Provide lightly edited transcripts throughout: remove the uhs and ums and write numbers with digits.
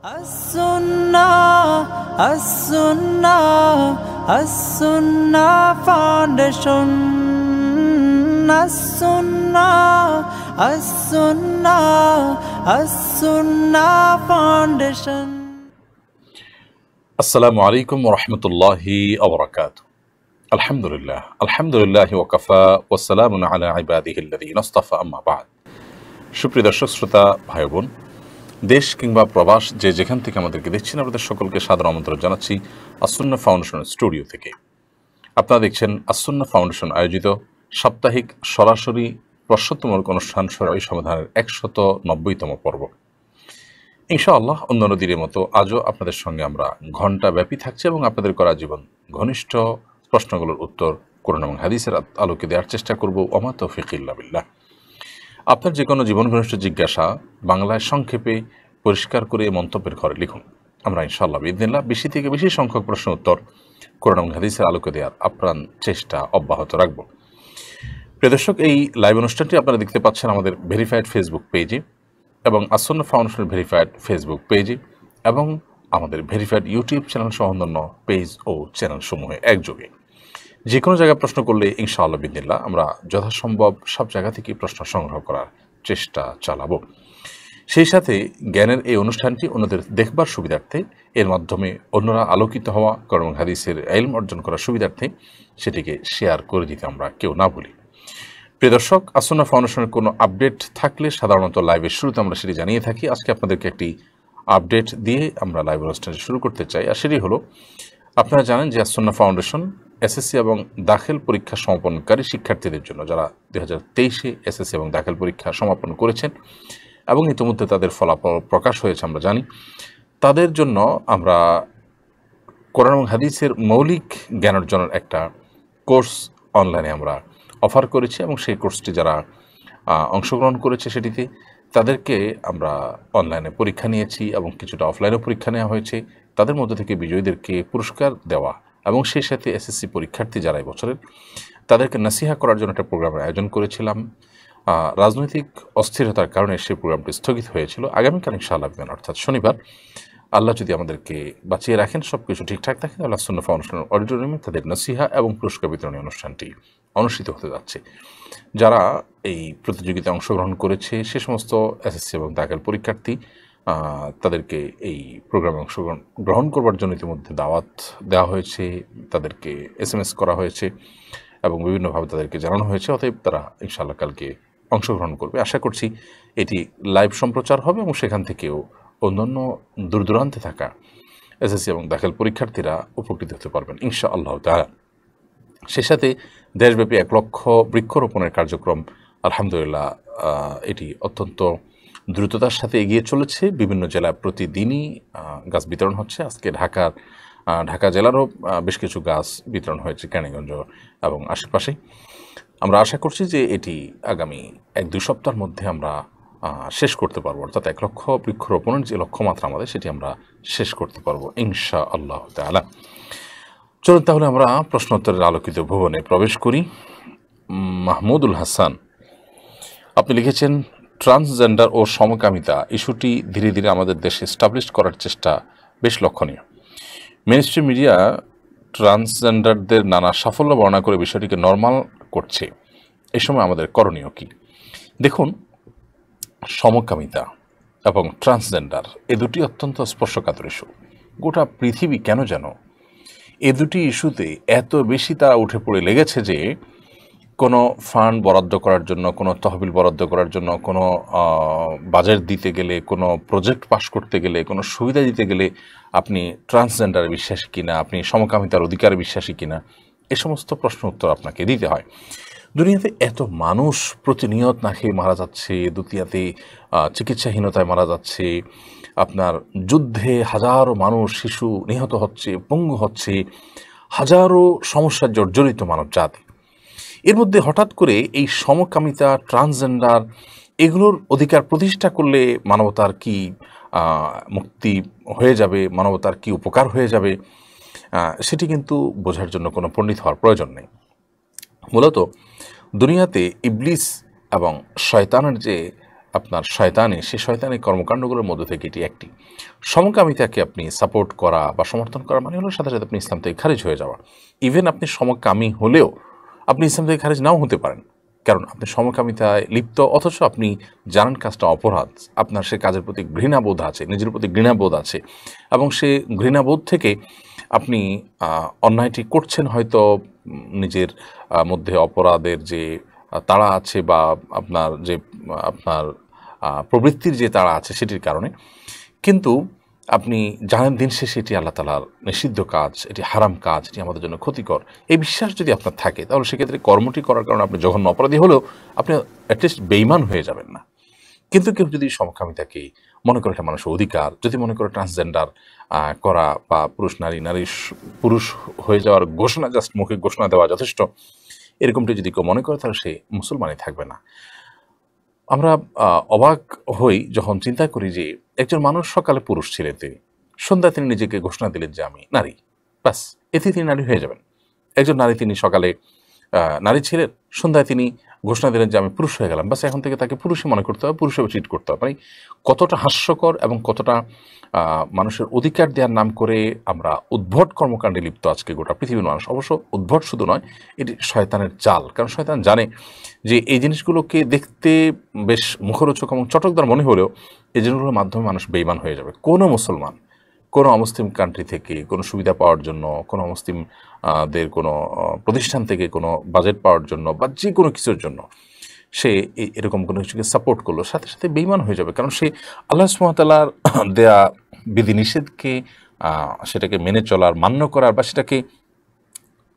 As-Sunnah, As-Sunnah, As-Sunnah Foundation. As-Sunnah, As-Sunnah, As-Sunnah Foundation. Assalamu alaikum wa rahmatullahi wa barakatuh. Alhamdulillah wa kafa wa salamun ala ibadihi alladhina istafa amma ba'd. সুপ্রিয় দর্শক শ্রোতা ভাই বোন, দেশ কিংবা প্রবাস যে যেখান থেকে আমাদেরকে দেখছেন, আপনাদের সকলকে সাদর আমন্ত্রণ জানাচ্ছি আস-সুন্নাহ ফাউন্ডেশনের স্টুডিও থেকে। আপনারা দেখছেন আস-সুন্নাহ ফাউন্ডেশন আয়োজিত সাপ্তাহিক সরাসরি প্রশ্নোত্তরমূলক অনুষ্ঠান সরাসরি সমাধানের 190তম পর্ব। ইনশাআল্লাহ অন্যান্য দিনের মতো আজও আপনাদের সঙ্গে আমরা ঘণ্টা ব্যাপী থাকছি এবং আপনাদের করা জীবন ঘনিষ্ঠ প্রশ্নগুলোর উত্তর কোরআন এবং হাদিসের আলোকে দেওয়ার চেষ্টা করব। ওমা তৌফিক ইল্লা বিল্লাহ। আপনার যে কোনো জীবন ঘনিষ্ঠ জিজ্ঞাসা বাংলায় সংক্ষেপে পরিষ্কার করে মন্তব্যের ঘরে লিখুন। আমরা ইনশাআল্লাহ বিইذনিল্লাহ বেশি থেকে বেশি সংখ্যক প্রশ্ন উত্তর কোরআন এবং হাদিসের আলোকে দেওয়ার আপ্রাণ চেষ্টা অব্যাহত রাখব। প্রিয় দর্শক, এই লাইভ অনুষ্ঠানটি আপনারা দেখতে পাচ্ছেন আমাদের ভেরিফাইড ফেসবুক পেজে এবং আস-সুন্নাহ ফাউন্ডেশনের ভেরিফাইড ফেসবুক পেজে এবং আমাদের ভেরিফাইড ইউটিউব চ্যানেল সহ অন্যান্য পেজ ও চ্যানেল সমূহে একযোগে। যে কোনো জায়গায় প্রশ্ন করলে ইনশাআল্লাহ বিইذনিল্লাহ আমরা যথাসম্ভব সব জায়গা থেকে প্রশ্ন সংগ্রহ করার চেষ্টা চালাবো। সেই সাথে জ্ঞানের এই অনুষ্ঠানটি অন্যদের দেখবার সুবিধার্থে, এর মাধ্যমে অন্যরা আলোকিত হওয়া কোরআন এবং হাদিসের ইলম অর্জন করার সুবিধার্থে সেটিকে শেয়ার করে দিতে আমরা কেউ না ভুলি। প্রিয় দর্শক, আস-সুন্নাহ ফাউন্ডেশনের কোনো আপডেট থাকলে সাধারণত লাইভের শুরুতে আমরা সেটি জানিয়ে থাকি। আজকে আপনাদেরকে একটি আপডেট দিয়ে আমরা লাইভ অনুষ্ঠানটি শুরু করতে চাই। আর সেটি হলো, আপনারা জানেন যে আস-সুন্নাহ ফাউন্ডেশন এসএসসি এবং দাখিল পরীক্ষা সমাপনকারী শিক্ষার্থীদের জন্য যারা 2023-এ এসএসসি এবং দাখিল পরীক্ষা সমাপন করেছেন এবং ইতিমধ্যে তাদের ফলাফল প্রকাশ হয়েছে আমরা জানি, তাদের জন্য আমরা কোরআন এবং হাদিসের মৌলিক জ্ঞান অর্জনের একটা কোর্স অনলাইনে আমরা অফার করেছি এবং সেই কোর্সটি যারা অংশগ্রহণ করেছে সেটিতে তাদেরকে আমরা অনলাইনে পরীক্ষা নিয়েছি এবং কিছুটা অফলাইনেও পরীক্ষা নেওয়া হয়েছে। তাদের মধ্যে থেকে বিজয়ীদেরকে পুরস্কার দেওয়া এবং সেই সাথে এসএসসি পরীক্ষার্থী যারা এই বছরের, তাদেরকে নাসিহা করার জন্য একটা প্রোগ্রামের আয়োজন করেছিলাম। রাজনৈতিক অস্থিরতার কারণে সেই প্রোগ্রামটি স্থগিত হয়েছিল। আগামীকাল ইনশাআল্লাহ অর্থাৎ শনিবার, আল্লাহ যদি আমাদেরকে বাঁচিয়ে রাখেন, সব কিছু ঠিকঠাক থাকে, তাহলে আস-সুন্নাহ ফাউন্ডেশনের অডিটোরিয়ামে তাদের নাসিহা এবং পুরস্কার বিতরণী অনুষ্ঠানটি অনুষ্ঠিত হতে যাচ্ছে। যারা এই প্রতিযোগিতায় অংশগ্রহণ করেছে সে সমস্ত এসএসসি এবং দাখিল পরীক্ষার্থী, তাদেরকে এই প্রোগ্রামে অংশগ্রহণ করবার জন্য ইতিমধ্যে দাওয়াত দেওয়া হয়েছে, তাদেরকে SMS করা হয়েছে এবং বিভিন্নভাবে তাদেরকে জানানো হয়েছে। অতএব তারা ইনশাআল্লাহ কালকে অংশগ্রহণ করবে। আশা করছি এটি লাইভ সম্প্রচার হবে এবং সেখান থেকেও অন্যান্য দূর দূরান্তে থাকা এসএসসি এবং দাখিল পরীক্ষার্থীরা উপকৃত হতে পারবেন ইনশাআল্লাহ তাআলা। সেই সাথে দেশব্যাপী 1 লক্ষ বৃক্ষরোপণের কার্যক্রম আলহামদুলিল্লাহ এটি অত্যন্ত দ্রুততার সাথে এগিয়ে চলেছে। বিভিন্ন জেলায় প্রতিদিনই গাছ বিতরণ হচ্ছে। আজকে ঢাকা জেলারও বেশ কিছু গাছ বিতরণ হয়েছে কেরানীগঞ্জ এবং আশেপাশে। আমরা আশা করছি যে এটি আগামী 1-2 সপ্তাহের মধ্যে আমরা শেষ করতে পারবো, অর্থাৎ 1 লক্ষ বৃক্ষরোপণের যে লক্ষ্যমাত্রা আমাদের সেটি আমরা শেষ করতে পারবো ইনশাআল্লাহ তাআলা। চলুন তাহলে আমরা প্রশ্নোত্তরের আলোকিত ভুবনে প্রবেশ করি। মাহমুদুল হাসান, আপনি লিখেছেন, ট্রান্সজেন্ডার ও সমকামিতা ইস্যুটি ধীরে ধীরে আমাদের দেশে এস্টাবলিশ করার চেষ্টা বেশ লক্ষণীয়। মেইনস্ট্রিম মিডিয়া ট্রান্সজেন্ডারদের নানা সাফল্য বর্ণনা করে বিষয়টিকে নর্মাল করছে। এই সময় আমাদের করণীয় কি? দেখুন, সমকামিতা এবং ট্রান্সজেন্ডার এ দুটি অত্যন্ত স্পর্শকাতর ইস্যু। গোটা পৃথিবী কেন যেন এ দুটি ইস্যুতে এত বেশি তারা উঠে পড়ে লেগেছে যে কোনো ফান্ড বরাদ্দ করার জন্য, কোনো তহবিল বরাদ্দ করার জন্য, কোনো বাজেট দিতে গেলে, কোনো প্রজেক্ট পাস করতে গেলে, কোনো সুবিধা দিতে গেলে আপনি ট্রান্সজেন্ডারে বিশ্বাসী কিনা, আপনি সমকামিতার অধিকারে বিশ্বাসী কিনা, এ সমস্ত প্রশ্ন উত্তর আপনাকে দিতে হয়। দুনিয়াতে এত মানুষ প্রতিনিয়ত না খেয়ে মারা যাচ্ছে, দুনিয়াতে চিকিৎসাহীনতায় মারা যাচ্ছে, আপনার যুদ্ধে হাজারো মানুষ, শিশু নিহত হচ্ছে, পঙ্গু হচ্ছে, হাজারো সমস্যার জর্জরিত মানব জাতি। এর মধ্যে হঠাৎ করে এই সমকামিতা, ট্রান্সজেন্ডার এগুলোর অধিকার প্রতিষ্ঠা করলে মানবতার কি মুক্তি হয়ে যাবে, মানবতার কি উপকার হয়ে যাবে, সেটি কিন্তু বোঝার জন্য কোনো পণ্ডিত হওয়ার প্রয়োজন নেই। মূলত দুনিয়াতে ইবলিস এবং শয়তানের যে আপনার শয়তানি, সেই শয়তানি কর্মকাণ্ডগুলোর মধ্যে থেকে এটি একটি। সমকামিতাকে আপনি সাপোর্ট করা বা সমর্থন করা মানে হলো সাথে সাথে আপনি ইসলাম থেকে খারিজ হয়ে যাওয়া। ইভেন আপনি সমকামী হলেও আপনি ইসলাম থেকে খারিজ নাও হতে পারেন, কারণ আপনি সমকামিতায় লিপ্ত অথচ আপনি জানেন কাজটা অপরাধ, আপনার সে কাজের প্রতি ঘৃণাবোধ আছে, নিজের প্রতি ঘৃণাবোধ আছে, এবং সে ঘৃণাবোধ থেকে আপনি অন্যায়টি করছেন হয়তো নিজের মধ্যে অপরাধের যে তাড়া আছে বা আপনার প্রবৃত্তির যে তাড়া আছে সেটির কারণে, কিন্তু আপনি জানেন দিন শেষে এটি আল্লাহ তাআলার নিষিদ্ধ কাজ, এটি হারাম কাজ, এটি আমাদের জন্য ক্ষতিকর। এই বিশ্বাস যদি আপনার থাকে তাহলে সেক্ষেত্রে কর্মটি করার কারণে আপনি জঘন্য অপরাধী হলেও আপনি অ্যাটলিস্ট বেঈমান হয়ে যাবেন না। কিন্তু কেউ যদি সমকামিতাকে মনে করে এটা মানুষের অধিকার, যদি মনে করে ট্রান্সজেন্ডার করা বা পুরুষ নারী পুরুষ হয়ে যাওয়ার ঘোষণা জাস্ট মুখে ঘোষণা দেওয়া যথেষ্ট, এরকমটি যদি কেউ মনে করে তাহলে সে মুসলমানই থাকবে না। আমরা অবাক হই যখন চিন্তা করি যে একজন মানুষ সকালে পুরুষ ছিলেন, তিনি সন্ধ্যায় তিনি নিজেকে ঘোষণা দিলেন যে আমি নারী, ব্যাস এতে তিনি নারী হয়ে যাবেন। একজন নারী, তিনি সকালে নারী ছিলেন, সন্ধ্যায় তিনি ঘোষণা দিলেন যে আমি পুরুষ হয়ে গেলাম, বাস এখন থেকে তাকে পুরুষই মনে করতে হবে, পুরুষ হিসেবে ট্রিট করতে হবে। মানে কতটা হাস্যকর এবং কতটা মানুষের অধিকার দেওয়ার নাম করে আমরা উদ্ভট কর্মকাণ্ডে লিপ্ত আজকে গোটা পৃথিবীর মানুষ। অবশ্য উদ্ভট শুধু নয়, এটি শয়তানের জাল, কারণ শয়তান জানে যে এই জিনিসগুলোকে দেখতে বেশ মুখরোচক এবং চটকদার মনে হলেও এই জিনিসগুলোর মাধ্যমে মানুষ বেঈমান হয়ে যাবে। কোনো মুসলমান কোনো অমুসলিম কান্ট্রি থেকে কোনো সুবিধা পাওয়ার জন্য, কোনো অমুসলিম দের কোনো প্রতিষ্ঠান থেকে কোনো বাজেট পাওয়ার জন্য বা যে কোনো কিছুর জন্য সে এরকম কোনো কিছুকে সাপোর্ট করলো, সাথে সাথে বেঈমান হয়ে যাবে। কারণ সে আল্লাহ সুবহানাহু ওয়া তাআলার দেয়া বিধিনিষেধকে সেটাকে মেনে চলার, মান্য করার বা সেটাকে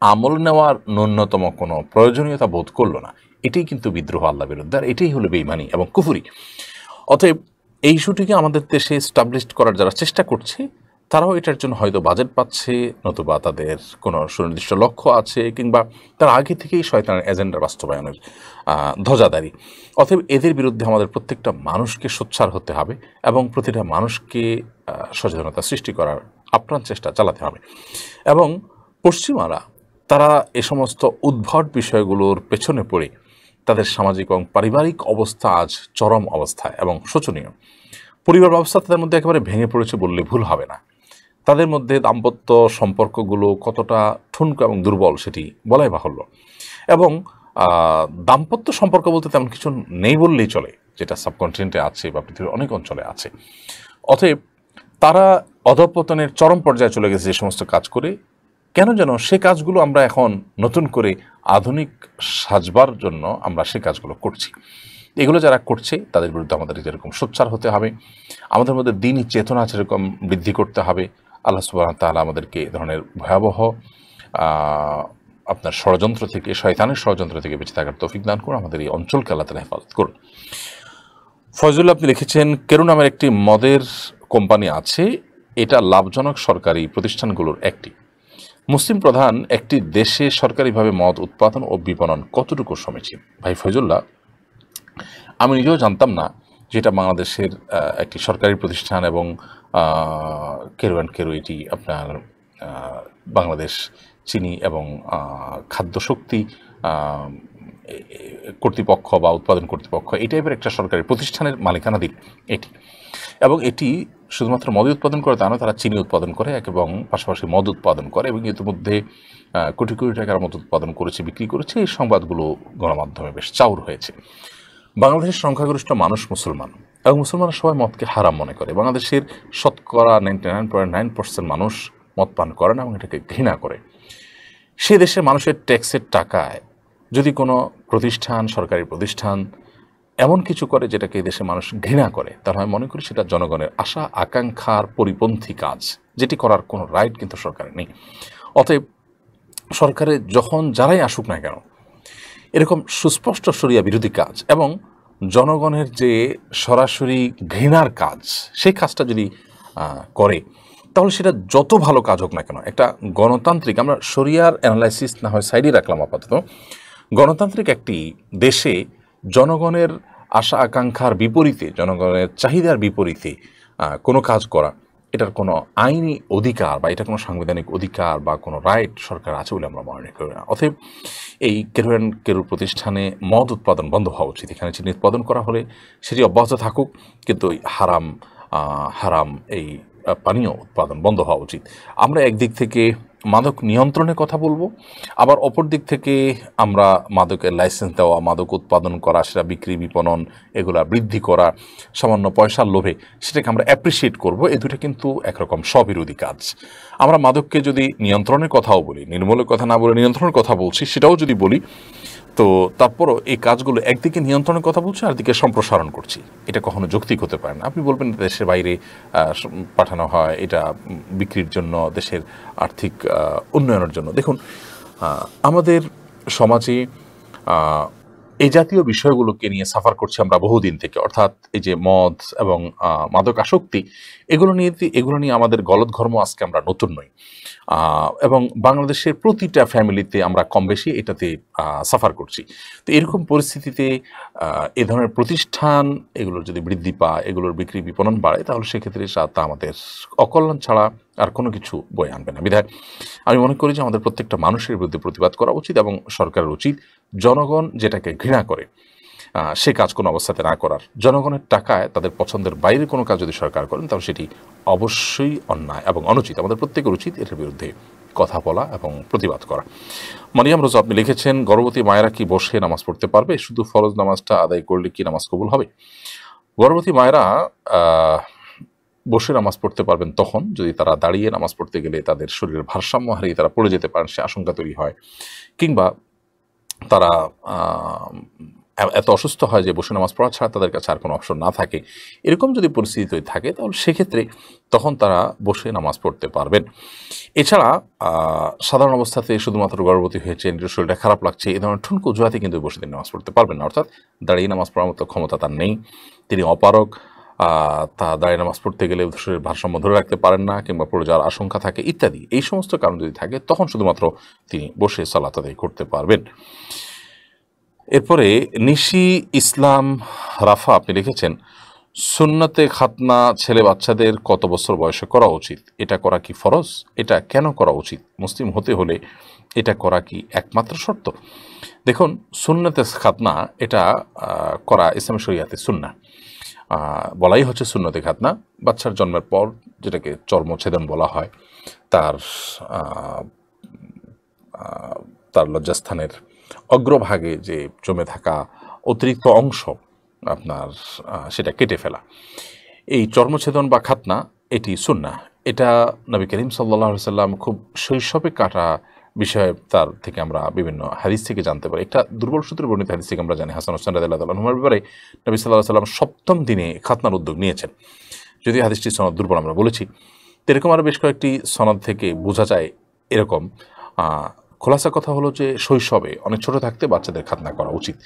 আমল নেওয়ার ন্যূনতম কোনো প্রয়োজনীয়তা বোধ করলো না। এটাই কিন্তু বিদ্রোহ আল্লাহর বিরুদ্ধে, আর এটাই হলো বেঈমানি এবং কুফরি। অতএব এই ইস্যুটিকে আমাদের দেশে এস্টাবলিশড করার যারা চেষ্টা করছে তারাও এটার জন্য হয়তো বাজেট পাচ্ছে, নতুবা তাদের কোনো সুনির্দিষ্ট লক্ষ্য আছে, কিংবা তার আগে থেকেই শয়তানের এজেন্ডা বাস্তবায়নের ধ্বজাধারী। অতএব এদের বিরুদ্ধে আমাদের প্রত্যেকটা মানুষকে সোচ্চার হতে হবে এবং প্রতিটা মানুষকে সচেতনতা সৃষ্টি করার আপ্রাণ চেষ্টা চালাতে হবে। এবং পশ্চিমারা তারা এ সমস্ত উদ্ভট বিষয়গুলোর পেছনে পড়ে তাদের সামাজিক এবং পারিবারিক অবস্থা আজ চরম অবস্থায় এবং শোচনীয়। পরিবার ব্যবস্থা তাদের মধ্যে একেবারে ভেঙে পড়েছে বললে ভুল হবে না। তাদের মধ্যে দাম্পত্য সম্পর্কগুলো কতটা ঠুনকো এবং দুর্বল সেটি বলাই বাহুল্য। এবং দাম্পত্য সম্পর্ক বলতে তেমন কিছু নেই বললেই চলে, যেটা সাবকন্টিনেন্টে আছে বা পৃথিবীর অনেক অঞ্চলে আছে। অতএব তারা অধঃপতনের চরম পর্যায়ে চলে গেছে যে সমস্ত কাজ করে। কেন যেন সে কাজগুলো আমরা এখন নতুন করে আধুনিক সাজবার জন্য আমরা সে কাজগুলো করছি। এগুলো যারা করছে তাদের বিরুদ্ধে আমাদের যেরকম সোচ্চার হতে হবে, আমাদের মধ্যে দিনই চেতনা যেরকম বৃদ্ধি করতে হবে। আল্লাহ সুবহানাহু ওয়া তাআলা আমাদেরকে এ ধরনের ভয়াবহ আপনার ষড়যন্ত্র থেকে, শয়তানের ষড়যন্ত্র থেকে বেঁচে থাকার তৌফিক দান করুন। আমাদের এই অঞ্চলকে আল্লাহ তাআলা হেফাজত করুন। ফয়জুল্লাহ, আপনি লিখেছেন কেরু নামের একটি মদের কোম্পানি আছে, এটা লাভজনক সরকারি প্রতিষ্ঠানগুলোর একটি। মুসলিম প্রধান একটি দেশে সরকারিভাবে মদ উৎপাদন ও বিপণন কতটুকু সমীচীন? ভাই ফয়জুল্লাহ, আমি নিজেও জানতাম না যে এটা বাংলাদেশের একটি সরকারি প্রতিষ্ঠান এবং কেরু অ্যান্ড কেরু এটি আপনার বাংলাদেশ চিনি এবং খাদ্যশক্তি কর্তৃপক্ষ বা উৎপাদন কর্তৃপক্ষ এই টাইপের একটা সরকারি প্রতিষ্ঠানের মালিকানাধীন এটি। এবং এটি শুধুমাত্র মদ উৎপাদন করে তা নয়, তারা চিনি উৎপাদন করে এবং পাশাপাশি মদ উৎপাদন করে এবং ইতিমধ্যে কোটি কোটি টাকার মতো উৎপাদন করেছে, বিক্রি করেছে। এই সংবাদগুলো গণমাধ্যমে বেশ চাউর হয়েছে। বাংলাদেশের সংখ্যাগরিষ্ঠ মানুষ মুসলমান এবং মুসলমানরা সবাই মদকে হারাম মনে করে। বাংলাদেশের শতকরা 99.9% মানুষ মদ পান করে না এবং এটাকে ঘৃণা করে। সে দেশের মানুষের ট্যাক্সের টাকায় যদি কোনো প্রতিষ্ঠান, সরকারি প্রতিষ্ঠান এমন কিছু করে যেটাকে এই দেশের মানুষ ঘৃণা করে, তাহলে আমি মনে করি সেটা জনগণের আশা আকাঙ্ক্ষার পরিপন্থী কাজ, যেটি করার কোনো রাইট কিন্তু সরকারের নেই। অতএব সরকারের যখন যারাই আসুক না কেন এরকম সুস্পষ্ট শরিয়া বিরোধী কাজ এবং জনগণের যে সরাসরি ঘৃণার কাজ, সেই কাজটা যদি করে তাহলে সেটা যত ভালো কাজ হোক না কেন, একটা গণতান্ত্রিক, আমরা শরিয়ার অ্যানালাইসিস না হয় সাইডে রাখলাম আপাতত, গণতান্ত্রিক একটি দেশে জনগণের আশা আকাঙ্ক্ষার বিপরীতে, জনগণের চাহিদার বিপরীতে কোনো কাজ করা, এটার কোনো আইনি অধিকার বা এটা কোনো সাংবিধানিক অধিকার বা কোনো রাইট সরকার আছে বলে আমরা মনে করি না। অতএব এই কেরু প্রতিষ্ঠানে মদ উৎপাদন বন্ধ হওয়া উচিত। এখানে চিনি উৎপাদন করা হলে সেটি অব্যাহত থাকুক, কিন্তু এই হারাম এই পানীয় উৎপাদন বন্ধ হওয়া উচিত। আমরা একদিক থেকে মাদক নিয়ন্ত্রণের কথা বলবো, আবার অপর দিক থেকে আমরা মাদকের লাইসেন্স দেওয়া, মাদক উৎপাদন করা, সেটা বিক্রি বিপণন এগুলা বৃদ্ধি করা সামান্য পয়সার লোভে সেটাকে আমরা অ্যাপ্রিসিয়েট করব। এই দুটো কিন্তু একরকম স্ববিরোধী কাজ। আমরা মাদককে যদি নিয়ন্ত্রণের কথাও বলি, নির্মূলের কথা না বলে নিয়ন্ত্রণের কথা বলছি, সেটাও যদি বলি, তো তারপরও এই কাজগুলো একদিকে নিয়ন্ত্রণের কথা বলছি, আর দিকে সম্প্রসারণ করছি, এটা কখনো যৌক্তিক হতে পারে না। আপনি বলবেন দেশের বাইরে পাঠানো হয় এটা বিক্রির জন্য, দেশের আর্থিক উন্নয়নের জন্য। দেখুন, আমাদের সমাজে এই জাতীয় বিষয়গুলোকে নিয়ে সাফার করছি আমরা বহুদিন থেকে, অর্থাৎ এই যে মদ এবং মাদক আসক্তি, এগুলো নিয়ে আমাদের গলদঘর্ম আজকে আমরা নতুন নই, এবং বাংলাদেশের প্রতিটা ফ্যামিলিতে আমরা কম বেশি এটাতে সাফার করছি। তো এরকম পরিস্থিতিতে এ ধরনের প্রতিষ্ঠান এগুলোর যদি বৃদ্ধি পায়, এগুলোর বিক্রি বিপণন বাড়ে, তাহলে সেক্ষেত্রে তা আমাদের অকল্যাণ ছাড়া আর কোনো কিছু বয়ে আনবে না। বিধায় আমি মনে করি যে আমাদের প্রত্যেকটা মানুষের বিরুদ্ধে প্রতিবাদ করা উচিত, এবং সরকারের উচিত জনগণ যেটাকে ঘৃণা করে সে কাজ কোনো অবস্থাতে না করার। জনগণের টাকায় তাদের পছন্দের বাইরে কোনো কাজ যদি সরকার করেন, তাহলে সেটি অবশ্যই অন্যায় এবং অনুচিত। আমাদের প্রত্যেকের উচিত এটার বিরুদ্ধে কথা বলা এবং প্রতিবাদ করা। মারিয়াম রোজা আপনি লিখেছেন, গর্ভবতী মায়েরা কি বসে নামাজ পড়তে পারবে? শুধু ফরজ নামাজটা আদায় করলে কি নামাজ কবুল হবে? গর্ভবতী মায়েরা বসে নামাজ পড়তে পারবেন তখন যদি তারা দাঁড়িয়ে নামাজ পড়তে গেলে তাদের শরীরের ভারসাম্য হারিয়ে তারা পড়ে যেতে পারেন, সে আশঙ্কা তৈরি হয়, কিংবা তারা এত অসুস্থ হয় যে বসে নামাজ পড়া ছাড়া তাদের কাছে আর কোনো অপশন না থাকে। এরকম যদি পরিস্থিতি থাকে, তাহলে সেক্ষেত্রে তখন তারা বসে নামাজ পড়তে পারবেন। এছাড়া সাধারণ অবস্থাতে শুধুমাত্র গর্ভবতী হয়েছে, নিজের শরীরটা খারাপ লাগছে, এই ধরনের ঠুনকো অজুহাতে কিন্তু বসে দিন নামাজ পড়তে পারবেন না। অর্থাৎ দাঁড়িয়ে নামাজ পড়ার মতো ক্ষমতা তার নেই, তিনি অপারগ, তা দাঁড়িয়ে নামাজ পড়তে গেলে শরীরের ভারসাম্য ধরে রাখতে পারেন না, কিংবা পড়ে যাওয়ার আশঙ্কা থাকে ইত্যাদি। এই সমস্ত কারণ যদি থাকে, তখন শুধুমাত্র তিনি বসে সালাত আদায় করতে পারবেন। এরপরে নিশি ইসলাম রাফা আপনি লিখেছেন, সুন্নতে খাতনা ছেলে বাচ্চাদের কত বছর বয়সে করা উচিত? এটা করা কি ফরজ? এটা কেন করা উচিত? মুসলিম হতে হলে এটা করা কি একমাত্র শর্ত? দেখুন, সুন্নতে খাতনা এটা করা ইসলামী শরিয়াতে সুন্নাহ, বলাই হচ্ছে সুন্নতে খাতনা। বাচ্চার জন্মের পর, যেটাকে চর্মচ্ছেদন বলা হয়, তার লজ্জাস্থানের অগ্রভাগে যে জমে থাকা অতিরিক্ত অংশ আপনার সেটা কেটে ফেলা, এই চর্মচ্ছেদন বা খাতনা, এটি সুন্নাহ। এটা নবী করিম সাল্লাল্লাহু আলাইহি সাল্লাম খুব শৈশবে কাটা বিষয়ে তার থেকে আমরা বিভিন্ন হাদিস থেকে জানতে পারি। একটা দুর্বল সূত্রে বর্ণিত হাদিস থেকে আমরা জানি, হাসান হোসেন রাদিয়াল্লাহু তাআলা আনহুর ব্যাপারে নবী সাল্লাল্লাহু আলাইহি সাল্লাম সপ্তম দিনে খাতনার উদ্যোগ নিয়েছেন। যদি হাদিসটি সনদ দুর্বল আমরা বলেছি, এরকম আরও বেশ কয়েকটি সনদ থেকে বোঝা যায় এরকম। খোলাসা কথা হলো যে শৈশবে অনেক ছোট থাকতে বাচ্চাদের খাতনা করা উচিত,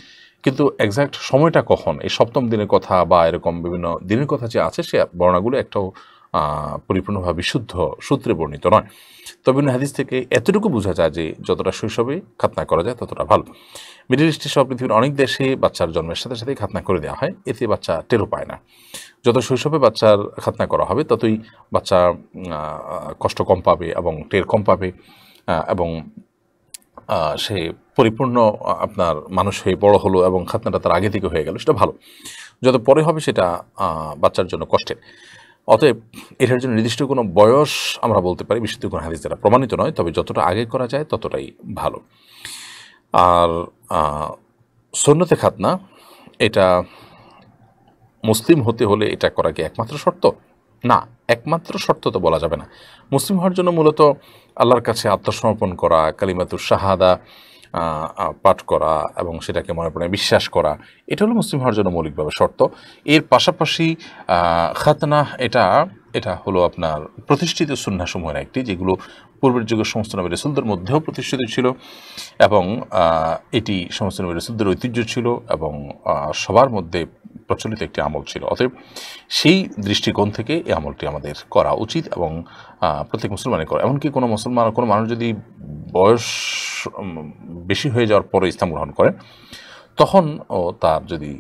কিন্তু এক্স্যাক্ট সময়টা কখন, এই সপ্তম দিনের কথা বা এরকম বিভিন্ন দিনের কথা যে আছে, সে বর্ণনাগুলো একটাও পরিপূর্ণভাবে বিশুদ্ধ সূত্রে বর্ণিত নয়। তবে হাদিস থেকে এতটুকু বোঝা যায় যে যতটা শৈশবে খাতনা করা যায় ততটা ভালো। মিডল ইস্টে সব পৃথিবীর অনেক দেশে বাচ্চার জন্মের সাথে সাথেই খাতনা করে দেওয়া হয়, এতে বাচ্চা টেরও পায় না। যত শৈশবে বাচ্চার খাতনা করা হবে, ততই বাচ্চা কষ্ট কম পাবে এবং টের কম পাবে, এবং সে পরিপূর্ণ আপনার মানুষ হয়ে বড় হলো এবং খাতনাটা তার আগে থেকে হয়ে গেল, সেটা ভালো। যত পরে হবে সেটা বাচ্চার জন্য কষ্টের। অতএব এটার জন্য নির্দিষ্ট কোনো বয়স আমরা বলতে পারি, বিশুদ্ধ কোনো হাদিস দ্বারা প্রমাণিত নয়, তবে যতটা আগে করা যায় ততটাই ভালো। আর সুন্নতে খাতনা এটা মুসলিম হতে হলে এটা করা কি একমাত্র শর্ত? না, একমাত্র শর্ত তো বলা যাবে না। মুসলিম হওয়ার জন্য মূলত আল্লাহর কাছে আত্মসমর্পণ করা, কালিমাতুশ শাহাদা পাঠ করা এবং সেটাকে মনে প্রাণে বিশ্বাস করা, এটা হলো মুসলিম হওয়ার জন্য মৌলিকভাবে শর্ত। এর পাশাপাশি খাতনা এটা হলো আপনার প্রতিষ্ঠিত সুন্নাহসমূহের একটি, যেগুলো পূর্বের যুগের সমস্ত নবী রাসূলদের মধ্যেও প্রতিষ্ঠিত ছিল, এবং এটি সমস্ত নবী রাসূলদের ঐতিহ্য ছিল এবং সবার মধ্যে প্রচলিত একটি আমল ছিল। অতএব সেই দৃষ্টিকোণ থেকে এই আমলটি আমাদের করা উচিত এবং প্রত্যেক মুসলমানের করা। এমনকি কোনো মানুষ যদি বয়স বেশি হয়ে যাওয়ার পরে ইসলাম গ্রহণ করে, তখন তার যদি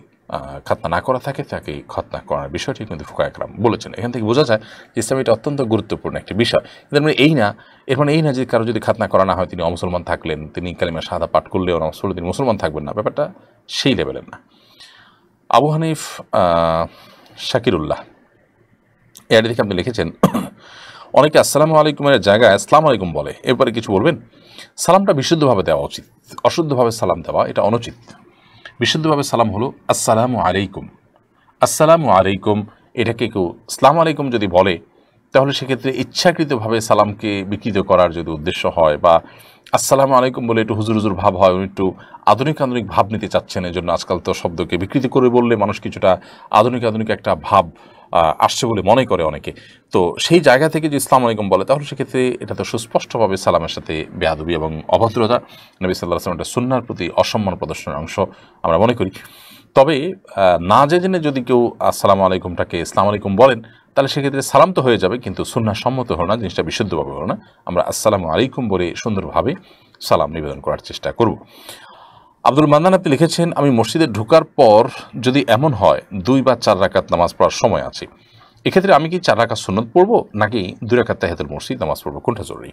খতনা না করা থাকে তাকে খতনা করার বিষয়টি কিন্তু ফুকায়ে কেরাম বলেছেন। এখান থেকে বোঝা যায় যে ইসলাম এটা অত্যন্ত গুরুত্বপূর্ণ একটি বিষয়। এর মানে এই না যে কারো যদি খতনা করা না হয় তিনি অমুসলমান থাকলেন, তিনি কালিমা শাহাদা পাঠ করলেও নামাজ পড়লে তিনি মুসলমান থাকবেন না, ব্যাপারটা সেই লেভেলের না। আবু হানিফ শাকিরুল্লাহ এর দিকে আপনি লিখেছেন, অনেকে আসসালামু আলাইকুমের জায়গায় আসসালামু আলাইকুম বলে, এরপরে কিছু বলবেন? সালামটা বিশুদ্ধভাবে দেওয়া উচিত, অশুদ্ধভাবে সালাম দেওয়া এটা অনুচিত। বিশুদ্ধভাবে সালাম হলো আসসালামু আলাইকুম। আসসালামু আলাইকুম এটাকে কেউ আসসালামু আলাইকুম যদি বলে তাহলে সেক্ষেত্রে ইচ্ছাকৃতভাবে সালামকে বিকৃত করার যদি উদ্দেশ্য হয়, বা আসসালামু আলাইকুম বলে একটু হুজুর হুজুর ভাব হয়, একটু আধুনিক ভাব নিতে চাচ্ছেন, এই জন্য আজকাল তো শব্দকে বিকৃতি করে বললে মানুষ কিছুটা আধুনিক একটা ভাব আসছে বলে মনে করে অনেকে। তো সেই জায়গা থেকে যে আসসালামু আলাইকুম বলে তাহলে সেক্ষেত্রে এটা তো সুস্পষ্টভাবে সালামের সাথে বেয়াদবি এবং অভদ্রতা, নবী সাল্লাল্লাহু আলাইহি ওয়াসাল্লাম এটা সুন্নাহর প্রতি অসম্মান প্রদর্শনের অংশ আমরা মনে করি। তবে না জেনে যদি কেউ আসসালামু আলাইকুমটাকে আসসালামু আলাইকুম বলেন তাহলে সেক্ষেত্রে সালাম তো হয়ে যাবে, কিন্তু সুন্নাহ সম্মত হলো না, জিনিসটা বিশুদ্ধভাবে হলো না। আমরা আসসালামু আলাইকুম বলে সুন্দরভাবে সালাম নিবেদন করার চেষ্টা করব। আব্দুল মান্নান আপনি লিখেছেন, আমি মসজিদে ঢোকার পর যদি এমন হয় 2 বা 4 রাকাত নামাজ পড়ার সময় আছে, এক্ষেত্রে আমি কি 4 রাকাত সুন্নত পড়বো নাকি 2 রাকাত তাহিয়াতুল মসজিদ নামাজ পড়বো, কোনটা জরুরি?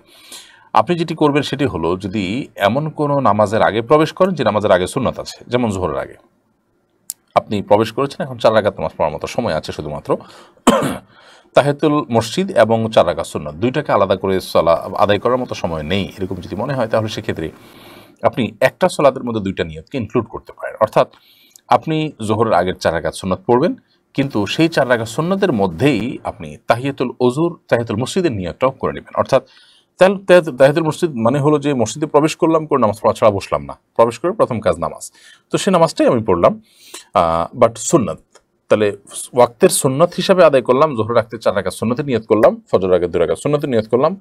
আপনি যেটি করবেন সেটি হলো, যদি এমন কোনো নামাজের আগে প্রবেশ করেন যে নামাজের আগে সুন্নত আছে, যেমন জোহরের আগে আপনি প্রবেশ করেছেন, এখন 4 রাকাত নামাজ পড়ার মতো সময় আছে, শুধুমাত্র তাহিয়াতুল মসজিদ এবং 4 রাকাত সুন্নত দুইটাকে আলাদা করে আদায় করার মতো সময় নেই, এরকম যদি মনে হয় তাহলে সেক্ষেত্রে আপনি একটা সালাতের মধ্যে 2টা নিয়তকে ইনক্লুড করতে পারেন। অর্থাৎ আপনি জোহরের আগের 4 রাকাত সুন্নত পড়বেন, কিন্তু সেই 4 রাকাত সুন্নতের মধ্যেই আপনি তাহিয়াতুল মসজিদের নিয়তটাও করে নেবেন। অর্থাৎ তাহিয়াতুল মসজিদ মানে হলো যে মসজিদে প্রবেশ করলাম, করে নামাজ পড়া ছাড়া বসলাম না, প্রবেশ করে প্রথম কাজ নামাজ, তো সেই নামাজটাই আমি পড়লাম, বাট সুন্নত। তাহলে ওয়াক্তের সুন্নত হিসাবে আদায় করলাম, জোহর রাখতে 4 রাকাত সুন্নতের নিয়ত করলাম, ফজর আগে 2 রাকাত সুন্নতের নিয়ত করলাম,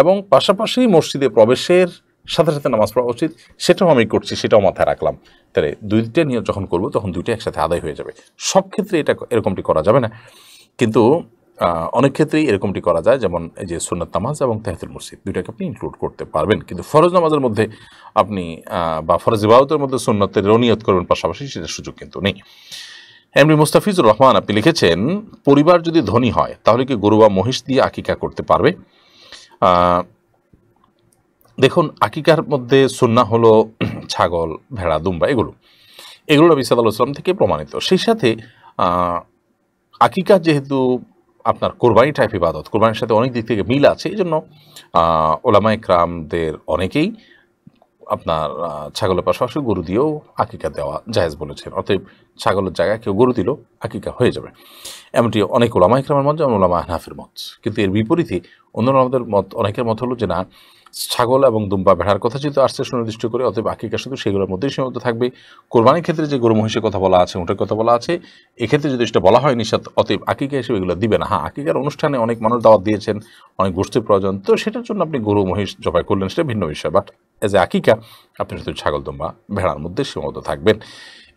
এবং পাশাপাশি মসজিদে প্রবেশের সাথে সাথে নামাজ পড়া উচিত সেটাও আমি করছি, সেটাও মাথায় রাখলাম। তাহলে 2টা নিয়ত যখন করবো তখন 2টা একসাথে আদায় হয়ে যাবে। সব ক্ষেত্রে এরকমটি করা যাবে না, কিন্তু অনেক ক্ষেত্রেই এরকমটি করা যায়, যেমন এই যে সুন্নাত নামাজ এবং তাহিয়াতুল মসজিদ 2টাকে আপনি ইনক্লুড করতে পারবেন। কিন্তু ফরজ নামাজের মধ্যে আপনি বা ফরজ ইবাদতের মধ্যে সুন্নতের নিয়ত করবেন পাশাপাশি, সেটার সুযোগ কিন্তু নেই। এমনি মুস্তাফিজুর রহমান আপনি লিখেছেন, পরিবার যদি ধনী হয় তাহলে কি গরু বা মহিষ দিয়ে আকিকা করতে পারবে? দেখুন, আকিকার মধ্যে সুন্নাহ হলো ছাগল, ভেড়া, দুম্বা, এগুলো নবী সাল্লাল্লাহু আলাইহি ওয়াসাল্লাম থেকে প্রমাণিত। সেই সাথে আকিকা যেহেতু আপনার কোরবানি টাইপ ইবাদত, কোরবানির সাথে অনেক দিক থেকে মিল আছে, এই জন্য ওলামায়ে কেরামদের অনেকেই আপনার ছাগলের পাশাপাশি গরু দিয়েও আকিকা দেওয়া জায়েজ বলেছেন। অতএব ছাগলের জায়গায় কেউ গরু দিলেও আকিকা হয়ে যাবে, এমনটি অনেক ওলামায়ে কেরামের মত, যেমন ওলামা হানাফির মত। কিন্তু এর বিপরীতে অন্যান্যদের মত, অনেকের মত হলো যে না, ছাগল এবং দুম্বা, ভেড়ার কথা যেহেতু আসছে সুনির্দিষ্ট করে, অতএব আকিকা শুধু সেগুলোর মধ্যেই সীমাবদ্ধ থাকবে। কোরবানির ক্ষেত্রে যে গরু মহিষের কথা বলা আছে, ওটার কথা বলা আছে, এক্ষেত্রে যদি সেটা বলা হয় নিষেধ, অতএব আকিকা হিসেবে এগুলো দিবে না। হ্যাঁ, আকিকার অনুষ্ঠানে অনেক মানুষ দাওয়াত দিয়েছেন, অনেক গোষ্ঠীর প্রয়োজন, তো সেটার জন্য আপনি গরু মহিষ জবাই করলেন, সেটা ভিন্ন বিষয়। বাট এজ এ আকিকা আপনি শুধু ছাগল, দুম্বা, ভেড়ার মধ্যে সীমাবদ্ধ থাকবেন।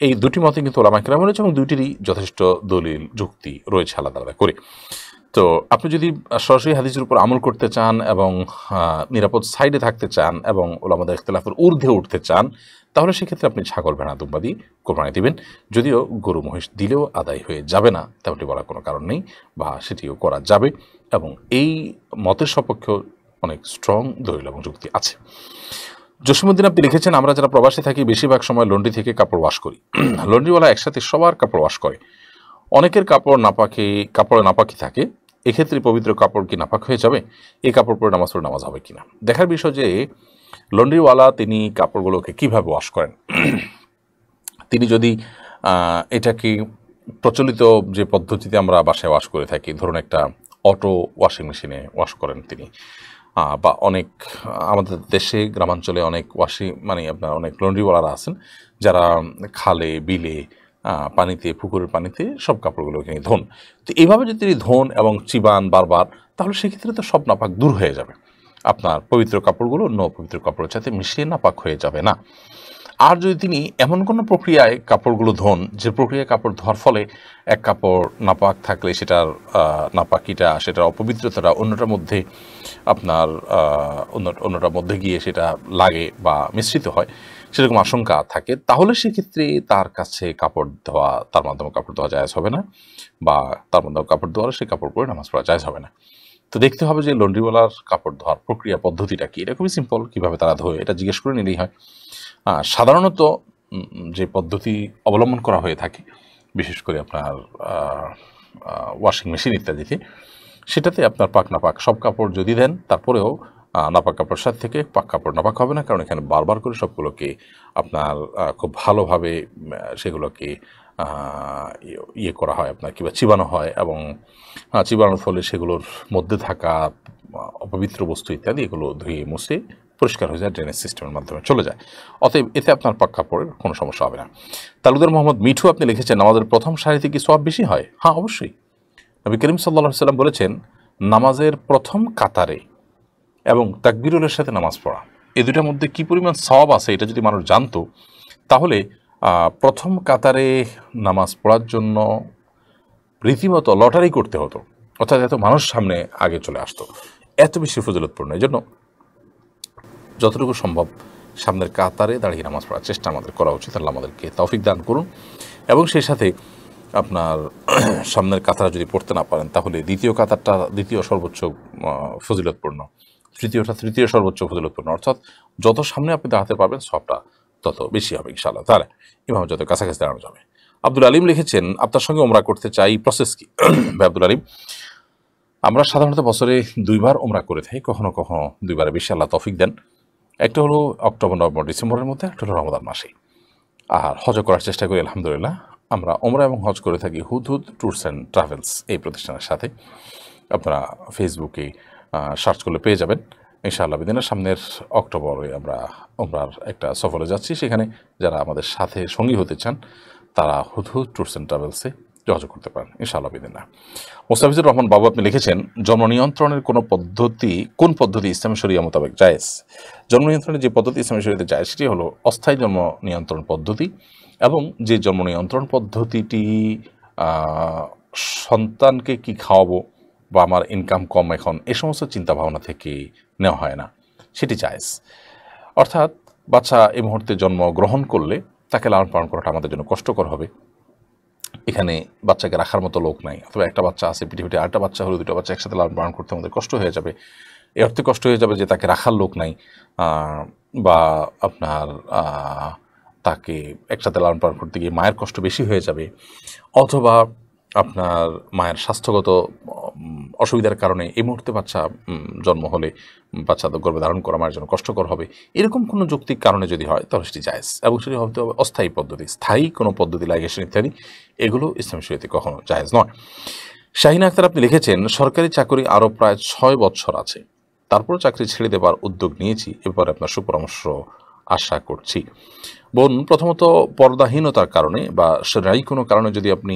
এই দুটি মতে কিন্তু ওলামায়ে কেরাম রয়েছে, এবং দুইটিরই যথেষ্ট দলিল যুক্তি রয়েছে আলাদা আলাদা করে। তো আপনি যদি সরাসরি হাদিসের উপর আমল করতে চান এবং নিরাপদ সাইডে থাকতে চান এবং ওলামাদের ইখতিলাফের ঊর্ধ্বে উঠতে চান, তাহলে সেক্ষেত্রে আপনি ছাগল, ভেড়া, দুম্বা দিয়ে কোরবানি দিবেন। যদিও গরু মহিষ দিলেও আদায় হয়ে যাবে না, তেমনটি বলার কোনো কারণ নেই, বা সেটিও করা যাবে, এবং এই মতের সপক্ষে অনেক স্ট্রং দলিল এবং যুক্তি আছে। জসিমউদ্দিন আপনি লিখেছেন, আমরা যারা প্রবাসে থাকি বেশিরভাগ সময় লন্ড্রি থেকে কাপড় ওয়াশ করি। লন্ড্রিওয়ালা একসাথে সবার কাপড় ওয়াশ করে, অনেকের কাপড়ে নাপাকি থাকে, এক্ষেত্রে পবিত্র কাপড় কি নাপাক হয়ে যাবে? এই কাপড় পরে নামাজ হবে কিনা? দেখার বিষয় যে লন্ড্রিওয়ালা তিনি কাপড়গুলোকে কিভাবে ওয়াশ করেন। তিনি যদি এটাকে প্রচলিত যে পদ্ধতিতে আমরা বাসায় ওয়াশ করে থাকি, ধরুন একটা অটো ওয়াশিং মেশিনে ওয়াশ করেন তিনি, বা অনেক আমাদের দেশে গ্রামাঞ্চলে অনেক আপনার অনেক লন্ড্রিওয়ালারা আছেন যারা খালে, বিলে, পানিতে, পুকুরের পানিতে সব কাপড়গুলোকে ধোন। তো এইভাবে যদি তিনি ধোন এবং চিবান বারবার, তাহলে সেক্ষেত্রে তো সব নাপাক দূর হয়ে যাবে, আপনার পবিত্র কাপড়গুলো অন্য পবিত্র কাপড়ের সাথে মিশিয়ে নাপাক হয়ে যাবে না। আর যদি তিনি এমন কোনো প্রক্রিয়ায় কাপড়গুলো ধোন যে প্রক্রিয়ায় কাপড় ধোয়ার ফলে এক কাপড় নাপাক থাকলে সেটার নাপাকিটা, সেটার অপবিত্রতাটা অন্যটার মধ্যে গিয়ে সেটা লাগে বা মিশ্রিত হয়, সেরকম আশঙ্কা থাকে, তাহলে সেক্ষেত্রে তার কাছে কাপড় ধোয়া, তার মাধ্যমে কাপড় ধোয়া জায়েজ হবে না, বা তার মাধ্যমে কাপড় ধোয়া সেই কাপড় পরে নামাজ পড়া জায়েজ হবে না। তো দেখতে হবে যে লন্ড্রিওয়ালার কাপড় ধোয়ার প্রক্রিয়া পদ্ধতিটা কি। এটা খুবই সিম্পল, কীভাবে তারা ধোয় এটা জিজ্ঞেস করে নিলেই হয়। সাধারণত যে পদ্ধতি অবলম্বন করা হয়ে থাকে, বিশেষ করে আপনার ওয়াশিং মেশিন ইত্যাদিতে, সেটাতে আপনার পাক নাপাক সব কাপড় যদি দেন, তারপরেও নাপাক কাপড় সাথে থেকে পাক কাপড় নাপাক হবে না, কারণ এখানে বারবার করে সবগুলোকে আপনার খুব ভালোভাবে সেগুলোকে ইয়ে করা হয়, আপনার কিংবা চিবানো হয়, এবং চিবানোর ফলে সেগুলোর মধ্যে থাকা অপবিত্র বস্তু ইত্যাদি এগুলো ধুয়ে মুছে পরিষ্কার হয়ে যায়, ড্রেনেজ সিস্টেমের মাধ্যমে চলে যায়। অতএব এতে আপনার পাক কাপড়ের কোনো সমস্যা হবে না। তালুদার মোহাম্মদ মিঠু আপনি লিখেছেন, আমাদের প্রথম সারিতে কি সওয়াব বেশি হয়? হ্যাঁ, অবশ্যই। নবী করিম সাল্লাল্লাহু আলাইহি সাল্লাম বলেছেন, নামাজের প্রথম কাতারে এবং তাকবীরুলের সাথে নামাজ পড়া, এই দুটার মধ্যে কী পরিমাণ সওয়াব আছে এটা যদি মানুষ জানতো, তাহলে প্রথম কাতারে নামাজ পড়ার জন্য রীতিমতো লটারি করতে হতো, অর্থাৎ এত মানুষ সামনে আগে চলে আসতো, এত বেশি ফজিলতপূর্ণ। এই জন্য যতটুকু সম্ভব সামনের কাতারে দাঁড়িয়ে নামাজ পড়ার চেষ্টা আমাদের করা উচিত। আল্লাহ আমাদেরকে তৌফিক দান করুন। এবং সেই সাথে আপনার সামনের কাতারা যদি পড়তে না পারেন, তাহলে দ্বিতীয় সর্বোচ্চ ফজিলতপূর্ণ, তৃতীয় সর্বোচ্চ ফজিলতপূর্ণ, অর্থাৎ যত সামনে আপনি দাঁড়াতে পারবেন সবটা তত বেশি হবে ইনশাআল্লাহ তাআলা, ইমাম যত কাছাকাছি দাঁড়ানো যাবে। আব্দুল আলিম লিখেছেন, আপনার সঙ্গে ওমরা করতে চাই, প্রসেস কি? ভাই আব্দুল আলিম, আমরা সাধারণত বছরে 2 বার ওমরা করে থাকি, কখনো কখনো 2 বারে বেশি আল্লাহ তৌফিক দেন। একটা হলো অক্টোবর, নভেম্বর, ডিসেম্বরের মধ্যে, একটা হলো রমজান মাসে। আর হজ করার চেষ্টা করি আলহামদুলিল্লাহ। আমরা ওমরা এবং হজ করে থাকি হুদহুদ ট্যুরস অ্যান্ড ট্রাভেলস এই প্রতিষ্ঠানের সাথে। আপনারা ফেসবুকে সার্চ করলে পেয়ে যাবেন ইনশাআল্লাহ। বিদিনের সামনের অক্টোবরে আমরা ওমরার একটা সফরে যাচ্ছি, সেখানে যারা আমাদের সাথে সঙ্গী হতে চান তারা হুদহুদ ট্যুরস অ্যান্ড ট্রাভেলসে যোগাযোগ করতে পারেন ইনশাআল্লাহ বিদিনা। মোস্তাফিজুর রহমান বাবু আপনি লিখেছেন, জন্ম নিয়ন্ত্রণের কোন পদ্ধতি ইসলামী শরিয়া মোতাবেক জায়েজ? জন্ম নিয়ন্ত্রণের যে পদ্ধতি ইসলামী শরিয়াতে জায়েজ সেটি হলো অস্থায়ী জন্ম নিয়ন্ত্রণ পদ্ধতি, এবং যে জন্ম নিয়ন্ত্রণ পদ্ধতিটি সন্তানকে কি খাওয়াবো বা আমার ইনকাম কম এখন এই সমস্ত চিন্তাভাবনা থেকে নেওয়া হয় না, সেটি জায়েজ। অর্থাৎ বাচ্চা এই মুহূর্তে জন্ম গ্রহণ করলে তাকে লালন পালন করাটা আমাদের জন্য কষ্টকর হবে। এখানে বাচ্চাকে রাখার মতো লোক নাই, অথবা একটা বাচ্চা আছে পিঠে আরেকটা বাচ্চা হলো, 2টা বাচ্চা একসাথে লালন পালন করতে আমাদের কষ্ট হয়ে যাবে। এ অর্থে কষ্ট হয়ে যাবে যে তাকে রাখার লোক নাই, বা আপনার তাকে একসাথে লালন পালন করতে গিয়ে মায়ের কষ্ট বেশি হয়ে যাবে, অথবা আপনার মায়ের স্বাস্থ্যগত অসুবিধার কারণে এই মুহূর্তে বাচ্চা জন্ম হলে বাচ্চা গর্ভে ধারণ করা মায়ের জন্য কষ্টকর হবে। এরকম কোনো যৌক্তিক কারণে যদি হয় তাহলে সেটি জায়েজ, এবং সেটি হতে হবে অস্থায়ী পদ্ধতি। স্থায়ী কোনো পদ্ধতি লাইগেশন ইত্যাদি এগুলো ইসলামী শরীয়তে কখনো জায়েজ নয়। শাহিনা আক্তার আপনি লিখেছেন, সরকারি চাকরি আরও প্রায় 6 বছর আছে, তারপর চাকরি ছেড়ে দেবার উদ্যোগ নিয়েছি, এরপরে আপনার সুপরামর্শ আশা করছি। বোন, প্রথমত পর্দাহীনতার কারণে বা সেরাই কোনো কারণে যদি আপনি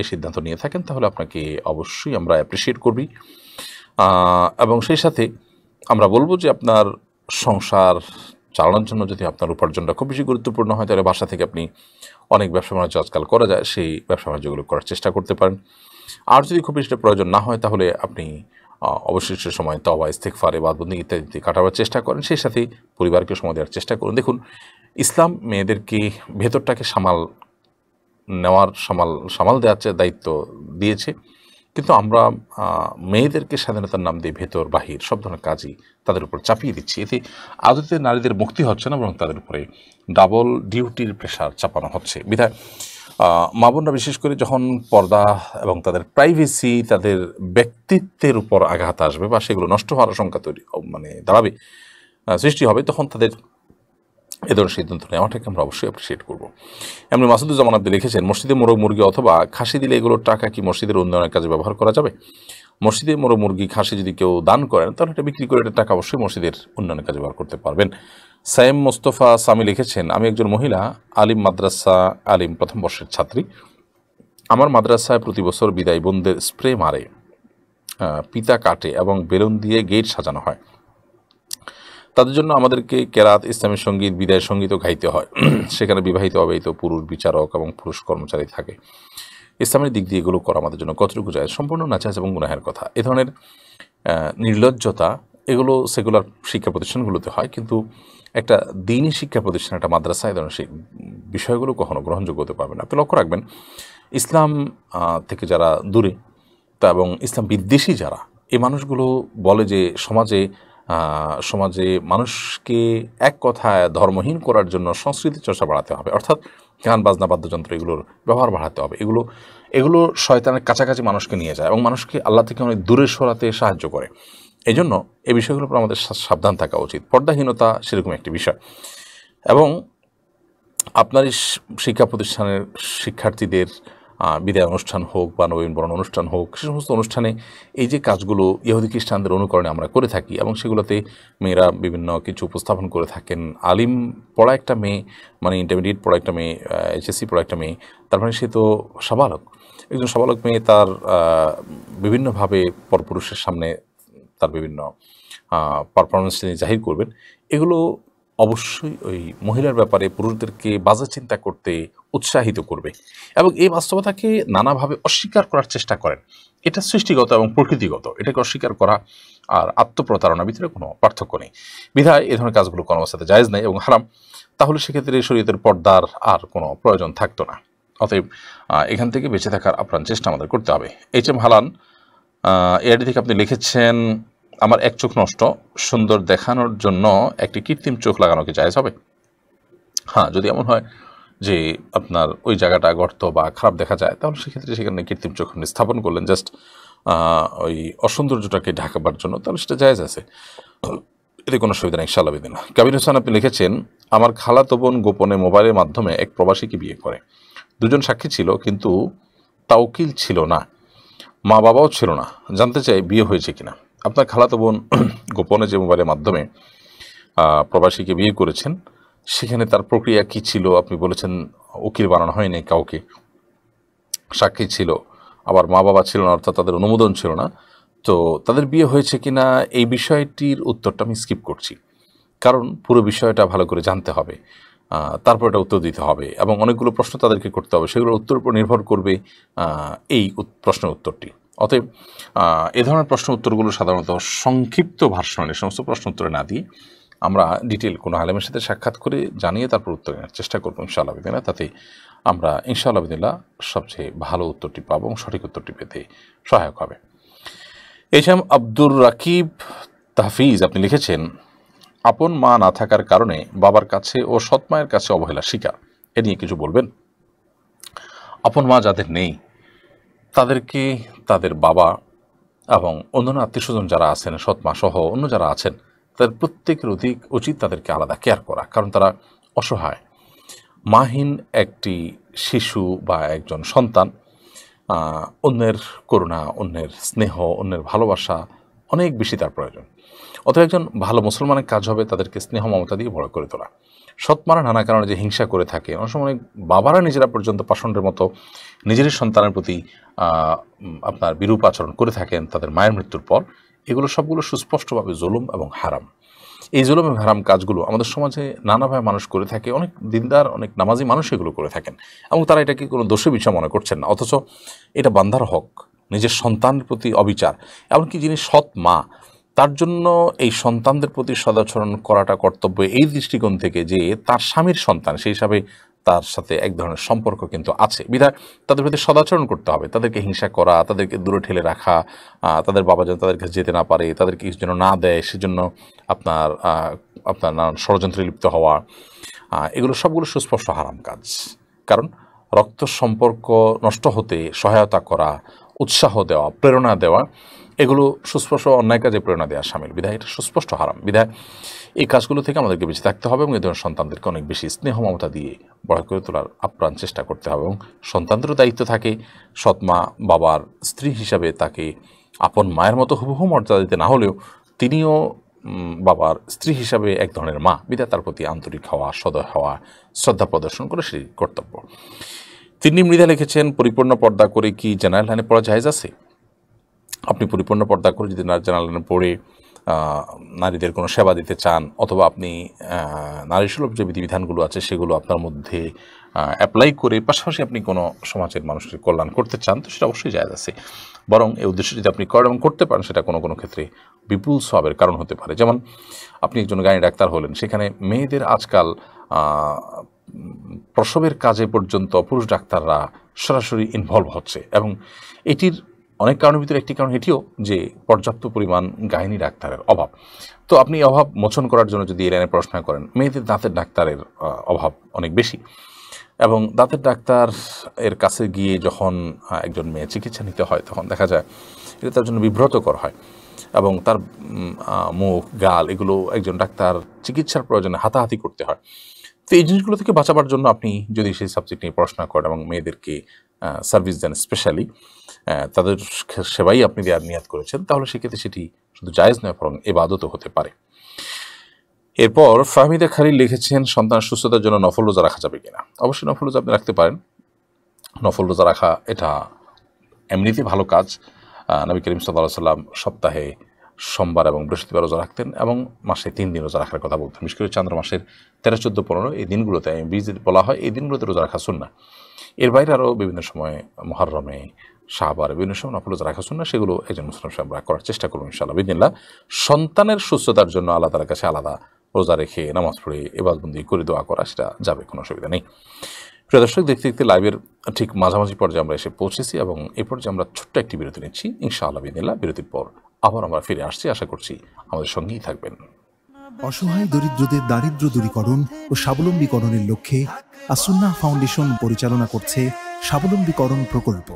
এই সিদ্ধান্ত নিয়ে থাকেন, তাহলে আপনাকে অবশ্যই আমরা অ্যাপ্রিসিয়েট করবি, এবং সেই সাথে আমরা বলবো যে আপনার সংসার চালানোর জন্য যদি আপনার উপার্জনটা খুব বেশি গুরুত্বপূর্ণ হয়, তাহলে বাসা থেকে আপনি অনেক ব্যবসা বাণিজ্য আজকাল করা যায়, সেই ব্যবসা বাণিজ্যগুলো করার চেষ্টা করতে পারেন। আর যদি খুব বেশি প্রয়োজন না হয়, তাহলে আপনি অবশিষ্ট সময় তওবা, ইস্তেগফার, ইবাদত ইত্যাদি কাটাবার চেষ্টা করেন, সেই সাথে পরিবারকে সময় দেওয়ার চেষ্টা করুন। দেখুন, ইসলাম মেয়েদেরকে ভেতরটাকে সামাল দেওয়ার দায়িত্ব দিয়েছে, কিন্তু আমরা মেয়েদেরকে স্বাধীনতার নাম দিয়ে ভেতর বাহির সব ধরনের কাজই তাদের উপর চাপিয়ে দিচ্ছি। এতে আদতে নারীদের মুক্তি হচ্ছে না, বরং তাদের উপরে ডাবল ডিউটির প্রেশার চাপানো হচ্ছে। বিধায় মা বোনরা বিশেষ করে যখন পর্দা এবং তাদের প্রাইভেসি, তাদের ব্যক্তিত্বের উপর আঘাত আসবে বা সেগুলো নষ্ট হওয়ার আশঙ্কা দাঁড়াবে, সৃষ্টি হবে, তখন তাদের এ ধরনের সিদ্ধান্ত নেওয়াটাকে আমরা অবশ্যই অ্যাপ্রিসিয়েট করবো। এমনি মাসুদুজ্জামান আপনি লিখেছেন, মসজিদে মোরগ মুরগি অথবা খাসি দিলে এগুলোর টাকা কি মসজিদের উন্নয়নের কাজে ব্যবহার করা যাবে? মসজিদে মোরগ মুরগি খাসি যদি কেউ দান করেন, তাহলে এটা বিক্রি করে এটা টাকা অবশ্যই মসজিদের উন্নয়নের কাজে ব্যবহার করতে পারবেন। সাইম মোস্তফা সামি লিখেছেন, আমি একজন মহিলা আলিম, মাদ্রাসা আলিম প্রথম বর্ষের ছাত্রী। আমার মাদ্রাসায় প্রতি বছর বিদায় বোনদের স্প্রে মারে, পিতা কাটে এবং বেলুন দিয়ে গেট সাজানো হয়। তাদের জন্য আমাদেরকে কেরাত, ইসলামী সঙ্গীত, বিদায় সঙ্গীতও গাইতে হয়। সেখানে বিবাহিত অবিবাহিত পুরুষ বিচারক এবং পুরুষ কর্মচারী থাকে। ইসলামের দিক দিয়ে এগুলো করা আমাদের জন্য কতটুকু যায়? সম্পূর্ণ নাজায়েজ এবং গুনাহের কথা। এ ধরনের নির্লজ্জতা এগুলো সেকুলার শিক্ষা প্রতিষ্ঠানগুলোতে হয়, কিন্তু একটা দ্বীনি শিক্ষা প্রতিষ্ঠান, একটা মাদ্রাসা, এই ধরনের সেই বিষয়গুলো কখনো গ্রহণযোগ্য হতে পারবে না। আপনি লক্ষ্য রাখবেন ইসলাম থেকে যারা দূরে তা এবং ইসলাম বিদ্বেষী যারা, এই মানুষগুলো বলে যে সমাজে মানুষকে এক কথায় ধর্মহীন করার জন্য সংস্কৃতি চর্চা বাড়াতে হবে, অর্থাৎ গান বাজনা বাদ্যযন্ত্র এগুলোর ব্যবহার বাড়াতে হবে। এগুলো শয়তানের কাছাকাছি মানুষকে নিয়ে যায় এবং মানুষকে আল্লাহ থেকে অনেক দূরে সরাতে সাহায্য করে। এই জন্য এই বিষয়গুলোর উপর আমাদের সাবধান থাকা উচিত। পর্দাহীনতা সেরকম একটি বিষয়। এবং আপনার এই শিক্ষা প্রতিষ্ঠানের শিক্ষার্থীদের বিদায় অনুষ্ঠান হোক বা নবীনবরণ অনুষ্ঠান হোক, সে সমস্ত অনুষ্ঠানে এই যে কাজগুলো ইহুদি খ্রিস্টানদের অনুকরণে আমরা করে থাকি এবং সেগুলোতে মেয়েরা বিভিন্ন কিছু উপস্থাপন করে থাকেন। আলিম পড়া একটা মেয়ে, মানে ইন্টারমিডিয়েট পড়া একটা মেয়ে, এইচএসসি পড়া একটা মেয়ে, তার মানে সে তো সাবালক, একজন সাবালক মেয়ে তার বিভিন্নভাবে পরপুরুষের সামনে তার বিভিন্ন পারফরমেন্স তিনি জাহির করবেন। এগুলো অবশ্যই ওই মহিলার ব্যাপারে পুরুষদেরকে বাজে চিন্তা করতে উৎসাহিত করবে এবং এই বাস্তবতাকে নানাভাবে অস্বীকার করার চেষ্টা করেন। এটা সৃষ্টিগত এবং প্রকৃতিগত, এটাকে অস্বীকার করা আর আত্মপ্রতারণার ভিতরে কোনো পার্থক্য নেই। বিধায় এই ধরনের কাজগুলো কোনো অবস্থাতে জায়েজ নেই এবং হারাম। তাহলে সেক্ষেত্রে শরীয়তের পর্দার আর কোনো প্রয়োজন থাকতো না। অতএব এখান থেকে বেঁচে থাকার আপ্রাণ চেষ্টা আমাদের করতে হবে। এইচ.এম. হালান এআইডি থেকে আপনি লিখেছেন, আমার এক চোখ নষ্ট, সুন্দর দেখানোর জন্য একটি কৃত্রিম চোখ লাগানো কি জায়েজ হবে? হ্যাঁ, যদি এমন হয় যে আপনার ওই জায়গাটা গর্ত বা খারাপ দেখা যায়, তাহলে সেক্ষেত্রে সেখানে কৃত্রিম চোখ স্থাপন করলেন জাস্ট ওই অসৌন্দর্যটাকে ঢাকাবার জন্য, তাহলে সেটা জায়েজ আছে, এতে কোনো সুবিধা নেই, ইনশাআল্লাহ বিদিন। কাবির হোসেন আপনি লিখেছেন, আমার খালাতো বোন গোপনে মোবাইলের মাধ্যমে এক প্রবাসীকে বিয়ে করে। দুজন সাক্ষী ছিল কিন্তু তাওকিল ছিল না, মা বাবাও ছিল না। জানতে চাই বিয়ে হয়েছে কিনা। আপনার খালাতো বোন গোপনে যে মোবাইলের মাধ্যমে প্রবাসীকে বিয়ে করেছেন, সেখানে তার প্রক্রিয়া কি ছিল? আপনি বলেছেন উকিল বানানো হয়নি, কাউকে সাক্ষী ছিল, আবার মা বাবা ছিল না, অর্থাৎ তাদের অনুমোদন ছিল না। তো তাদের বিয়ে হয়েছে কিনা এই বিষয়টির উত্তরটা আমি স্কিপ করছি, কারণ পুরো বিষয়টা ভালো করে জানতে হবে, তারপর এটা উত্তর দিতে হবে এবং অনেকগুলো প্রশ্ন তাদেরকে করতে হবে, সেগুলোর উত্তরের উপর নির্ভর করবে এই প্রশ্নের উত্তরটি। অতএব এ ধরনের প্রশ্ন উত্তরগুলো সাধারণত সংক্ষিপ্ত ভার্সনে সমস্ত প্রশ্ন উত্তরে না দিয়ে আমরা ডিটেল কোনো আলেমের সাথে সাক্ষাৎ করে জানিয়ে তারপর উত্তর নেওয়ার চেষ্টা করবো ইনশাআল্লাহ বিদিনা। তাতে আমরা ইনশাআল্লাহ বিদিনা সবচেয়ে ভালো উত্তরটি পাবো এবং সঠিক উত্তরটি পেতে সহায়ক হবে। এইচ.এম. আব্দুর রাকিব তাহফিজ আপনি লিখেছেন, আপন মা না থাকার কারণে বাবার কাছে ও সৎ মায়ের কাছে অবহেলার শিকার, এ নিয়ে কিছু বলবেন? আপন মা যাদের নেই তাদেরকে তাদের বাবা এবং অন্যান্য আত্মীয়স্বজন যারা আছেন, সৎ মা সহ অন্য যারা আছেন, তাদের প্রত্যেকের উচিত তাদেরকে আলাদা কেয়ার করা, কারণ তারা অসহায়। মাহীন একটি শিশু বা একজন সন্তান অন্যের করুণা, অন্যের স্নেহ, অন্যের ভালোবাসা অনেক বেশি তার প্রয়োজন। অতএব একজন ভালো মুসলমানের কাজ হবে তাদেরকে স্নেহ মমতা দিয়ে বড় করে তোলা। সৎমারা নানা কারণে যে হিংসা করে থাকে, অনেক সময় বাবারা নিজেরা পর্যন্ত পাষণ্ডের মতো নিজেরই সন্তানের প্রতি আপনার বিরূপ আচরণ করে থাকেন তাদের মায়ের মৃত্যুর পর, এগুলো সবগুলো সুস্পষ্টভাবে জুলুম এবং হারাম। এই জুলুম এবং হারাম কাজগুলো আমাদের সমাজে নানাভাবে মানুষ করে থাকে, অনেক দিনদার অনেক নামাজি মানুষ এগুলো করে থাকেন এবং তারা এটাকে কোনো দোষের বিষয় মনে করছেন না, অথচ এটা বান্দার হক, নিজের সন্তানের প্রতি অবিচার। এমনকি যিনি সৎ মা, তার জন্য এই সন্তানদের প্রতি সদাচরণ করাটা কর্তব্য এই দৃষ্টিকোণ থেকে যে তার স্বামীর সন্তান, সেই হিসাবে তার সাথে এক ধরনের সম্পর্ক কিন্তু আছে, বিধায় তাদের প্রতি সদাচরণ করতে হবে। তাদেরকে হিংসা করা, তাদেরকে দূরে ঠেলে রাখা, তাদের বাবা যেন তাদের কাছে যেতে না পারে, তাদেরকে কিছু যেন না দেয়, সেজন্য আপনার নানান ষড়যন্ত্রে লিপ্ত হওয়া, এগুলো সবগুলো সুস্পষ্ট হারাম কাজ। কারণ রক্ত সম্পর্ক নষ্ট হতে সহায়তা করা, উৎসাহ দেওয়া, প্রেরণা দেওয়া, এগুলো সুস্পষ্ট অন্যায় কাজে প্রেরণা দেওয়া সামিল, বিধায় এটা সুস্পষ্ট হারাম। বিধায় এই কাজগুলো থেকে আমাদেরকে বেঁচে থাকতে হবে এবং এই ধরনের সন্তানদেরকে অনেক বেশি স্নেহ মমতা দিয়ে বড় করে তোলার আপ্রাণ চেষ্টা করতে হবে এবং সন্তানদেরও দায়িত্ব থাকে সৎমা বাবার স্ত্রী হিসাবে তাকে আপন মায়ের মতো হুবহু মর্যাদা দিতে না হলেও তিনিও বাবার স্ত্রী হিসাবে এক ধরনের মা, বিধায় তার প্রতি আন্তরিক হওয়া, সদয় হওয়া, শ্রদ্ধা প্রদর্শন করে সেই কর্তব্য। তিনি মৃধা লিখেছেন, পরিপূর্ণ পর্দা করে কি জেনারেল লাইনে পড়া জায়েজ আছে? আপনি পরিপূর্ণ পর্দা করে যদি জেনারেল লাইনে পড়ে নারীদের কোনো সেবা দিতে চান, অথবা আপনি নারী সুলভ যে বিধিবিধানগুলো আছে সেগুলো আপনার মধ্যে অ্যাপ্লাই করে পাশাপাশি আপনি কোনো সমাজের মানুষের কল্যাণ করতে চান, তো সেটা অবশ্যই জায়েজ আছে। বরং এই উদ্দেশ্যে যদি আপনি করেন এবং করতে পারেন, সেটা কোনো কোনো ক্ষেত্রে বিপুল সওয়াবের কারণ হতে পারে। যেমন আপনি একজন গাইনি ডাক্তার হলেন, সেখানে মেয়েদের আজকাল প্রসবের কাজে পর্যন্ত পুরুষ ডাক্তাররা সরাসরি ইনভলভ হচ্ছে, এবং এটির অনেক কারণের ভিতরে একটি কারণ এটিও যে পর্যাপ্ত পরিমাণ গাইনি ডাক্তারের অভাব। তো আপনি অভাব মোচন করার জন্য যদি এই লাইনে পড়াশোনা করেন, মেয়েদের দাঁতের ডাক্তারের অভাব অনেক বেশি, এবং দাঁতের ডাক্তার এর কাছে গিয়ে যখন একজন মেয়ে চিকিৎসা নিতে হয় তখন দেখা যায় এটা তার জন্য বিব্রতকর হয়, এবং তার মুখ গাল এগুলো একজন ডাক্তার চিকিৎসার প্রয়োজনে হাতাহাতি করতে হয়। তো এই জিনিসগুলো থেকে বাঁচাবার জন্য আপনি যদি সেই সাবজেক্ট নিয়ে পড়াশোনা করেন এবং মেয়েদেরকে সার্ভিস দেন, স্পেশালি তাদের সেবাই আপনি দেওয়ার নিয়াত করেছেন, তাহলে সেক্ষেত্রে সেটি শুধু জায়েজ নয় বরং ইবাদতও হতে পারে। এরপর ফাহমিদা খালিল লিখেছেন, সন্তান সুস্থতার জন্য নফল রোজা রাখা যাবে কিনা? অবশ্যই নফল রোজা আপনি রাখতে পারেন। নফল রোজা রাখা এটা এমনিতেই ভালো কাজ। নবী করিম সাল্লাল্লাহু আলাইহি ওয়াসাল্লাম সপ্তাহে সোমবার এবং বৃহস্পতিবার রোজা রাখতেন, এবং মাসে 3 দিন রোজা রাখার কথা বলতেন। বিশেষ করে চান্দ্র মাসের 13, 14, 15 এই দিনগুলোতে 20 বলা হয়, এই দিনগুলোতে রোজা রাখা সুন্নাহ। এর বাইরে আরও বিভিন্ন সময়ে মুহররমে, শাহবারে বিভিন্ন সময় নফল রোজা রাখা সুন্নাহ, সেগুলো একজন মুসলিম আমরা করার চেষ্টা করব ইনশাআল্লাহ বিদিনিল্লাহ। সন্তানের সুস্থতার জন্য আল্লাহ তাআলার কাছে আলাদা রোজা রেখে নামাজ পড়ে ইবাদতবন্দি করে দোয়া করা, সেটা যাবে, কোনো অসুবিধা নেই। প্রিয় দর্শক, দেখতে দেখতে লাইভের ঠিক মাঝামাঝি পর্যায়ে আমরা এসে পৌঁছেছি, এবং এই পর্যায়ে আমরা ছোট্ট একটি বিরতি নিচ্ছি ইনশাআল্লাহ বিদিনিল্লাহ। বিরতির পর আবার আমরা ফিরে আসছি, আশা করছি আমাদের সঙ্গেই থাকবেন। অসহায় দরিদ্রদের দারিদ্র দূরীকরণ ও স্বাবলম্বীকরণের লক্ষ্যে আসুন্নাহ ফাউন্ডেশন পরিচালনা করছে স্বাবলম্বীকরণ প্রকল্প।